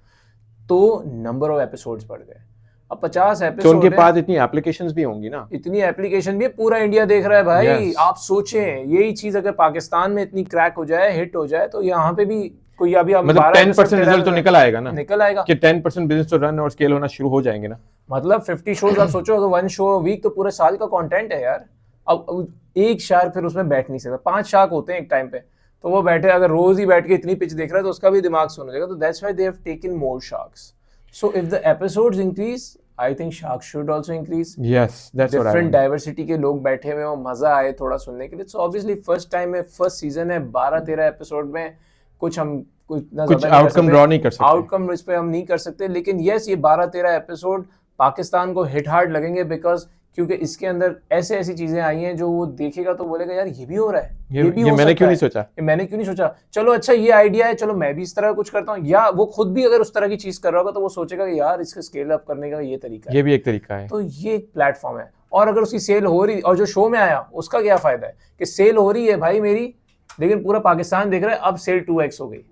Speaker 2: तो number of episodes बढ़ गए, अब 50 एपिसोड।
Speaker 1: तो उनके पास इतनी एप्लीकेशंस भी होंगी ना,
Speaker 2: इतनी एप्लीकेशन भी पूरा इंडिया देख रहा है भाई। yes. आप सोचें यही चीज अगर पाकिस्तान में इतनी क्रैक हो जाए, हिट हो जाए, तो यहाँ पे भी कोई अभी
Speaker 1: मतलब 10% रिजल्ट तो निकल आएगा ना,
Speaker 2: निकल आएगा
Speaker 1: कि 10% बिजनेस तो रन और स्केल होना शुरू हो जाएंगे ना।
Speaker 2: मतलब 50 शोज आप सोचो, तो 1 शो वीक तो पूरे साल का कंटेंट है यार। अब एक शार्क फिर उसमें बैठ नहीं सकता, 5 शार्क होते हैं एक टाइम पे, तो वो बैठे अगर रोज ही बैठ के इतनी पिच देख रहा है तो उसका भी दिमाग सुन हो जाएगा। तो that's why they have taken more sharks. So if the episodes increase, I think sharks should also increase.
Speaker 1: Yes, that's what I
Speaker 2: Different diversity के लोग बैठे हुए हो, मजा आए थोड़ा सुनने के लिए। So obviously first time है, first season है, 12-13 एपिसोड में कुछ
Speaker 1: आउटकम ड्रॉ नहीं कर सकते,
Speaker 2: आउटकम इस पे हम नहीं कर सकते। लेकिन yes, ये 12-13 एपिसोड पाकिस्तान को हिट हार्ड लगेंगे, बिकॉज क्योंकि इसके अंदर ऐसे ऐसी चीजें आई हैं जो वो देखेगा तो बोलेगा यार ये भी हो रहा है, ये भी हो
Speaker 1: मैंने क्यों नहीं सोचा,
Speaker 2: मैंने क्यों नहीं सोचा, चलो अच्छा ये आइडिया है, चलो मैं भी इस तरह कुछ करता हूँ। या वो खुद भी अगर उस तरह की चीज कर रहा होगा तो वो सोचेगा कि यार इसका स्केल अप करने का ये तरीका है,
Speaker 1: ये भी एक तरीका है।
Speaker 2: तो ये एक प्लेटफॉर्म है। और अगर उसकी सेल हो रही, और जो शो में आया उसका क्या फायदा है कि सेल हो रही है भाई मेरी, लेकिन पूरा पाकिस्तान देख रहा है, अब सेल 2x हो गई।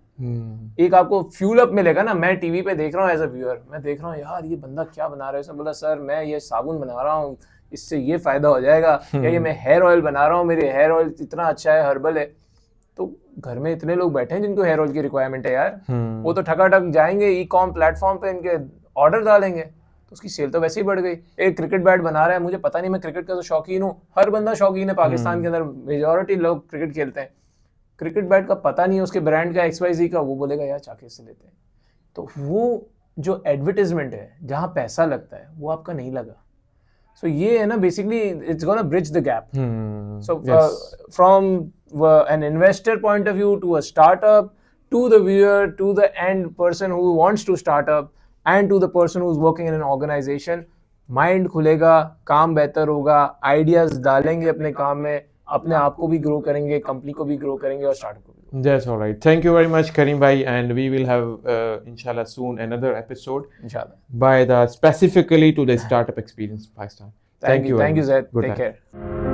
Speaker 2: एक आपको फ्यूल अप मिलेगा ना। मैं टीवी पे देख रहा हूँ एज अ व्यूअर, मैं देख रहा हूँ यार ये बंदा क्या बना रहा है, उसने बोला सर मैं ये साबुन बना रहा हूँ, इससे ये फायदा हो जाएगा, या ये मैं हेयर ऑयल बना रहा हूँ, मेरे हेयर ऑयल इतना अच्छा है, हर्बल है। तो घर में इतने लोग बैठे हैं जिनको हेयर ऑयल की रिक्वायरमेंट है यार, वो तो ठकाठक जाएंगे ई कॉम प्लेटफॉर्म पे, इनके ऑर्डर डालेंगे तो उसकी सेल तो वैसे ही बढ़ गई। एक क्रिकेट बैट बना रहा है, मुझे पता नहीं, मैं क्रिकेट का तो शौकीन हूँ, हर बंदा शौकीन है पाकिस्तान के अंदर, मेजॉरिटी लोग क्रिकेट खेलते हैं, क्रिकेट बैट का पता नहीं है उसके ब्रांड का XYZ का, वो बोलेगा यार चाके से लेते हैं। तो वो जो एडवर्टाइजमेंट है जहाँ पैसा लगता है वो आपका नहीं लगा। So ये है ना, basically it's gonna bridge the gap. So yes. From an investor point of view to a startup, to the viewer, to the end person who wants to start up, and to the person who's working in an organization, mind खुलेगा, काम बेहतर होगा, ideas डालेंगे अपने काम में, अपने आप को भी ग्रो करेंगे, कंपनी को भी ग्रो करेंगे और स्टार्टअप को भी।
Speaker 1: That's all right. Thank you very much, Karim bhai, and we will have inshallah soon another episode.
Speaker 2: Inshallah.
Speaker 1: By the specifically to the startup experience Pakistan.
Speaker 2: Thank you, Zaid. Take care.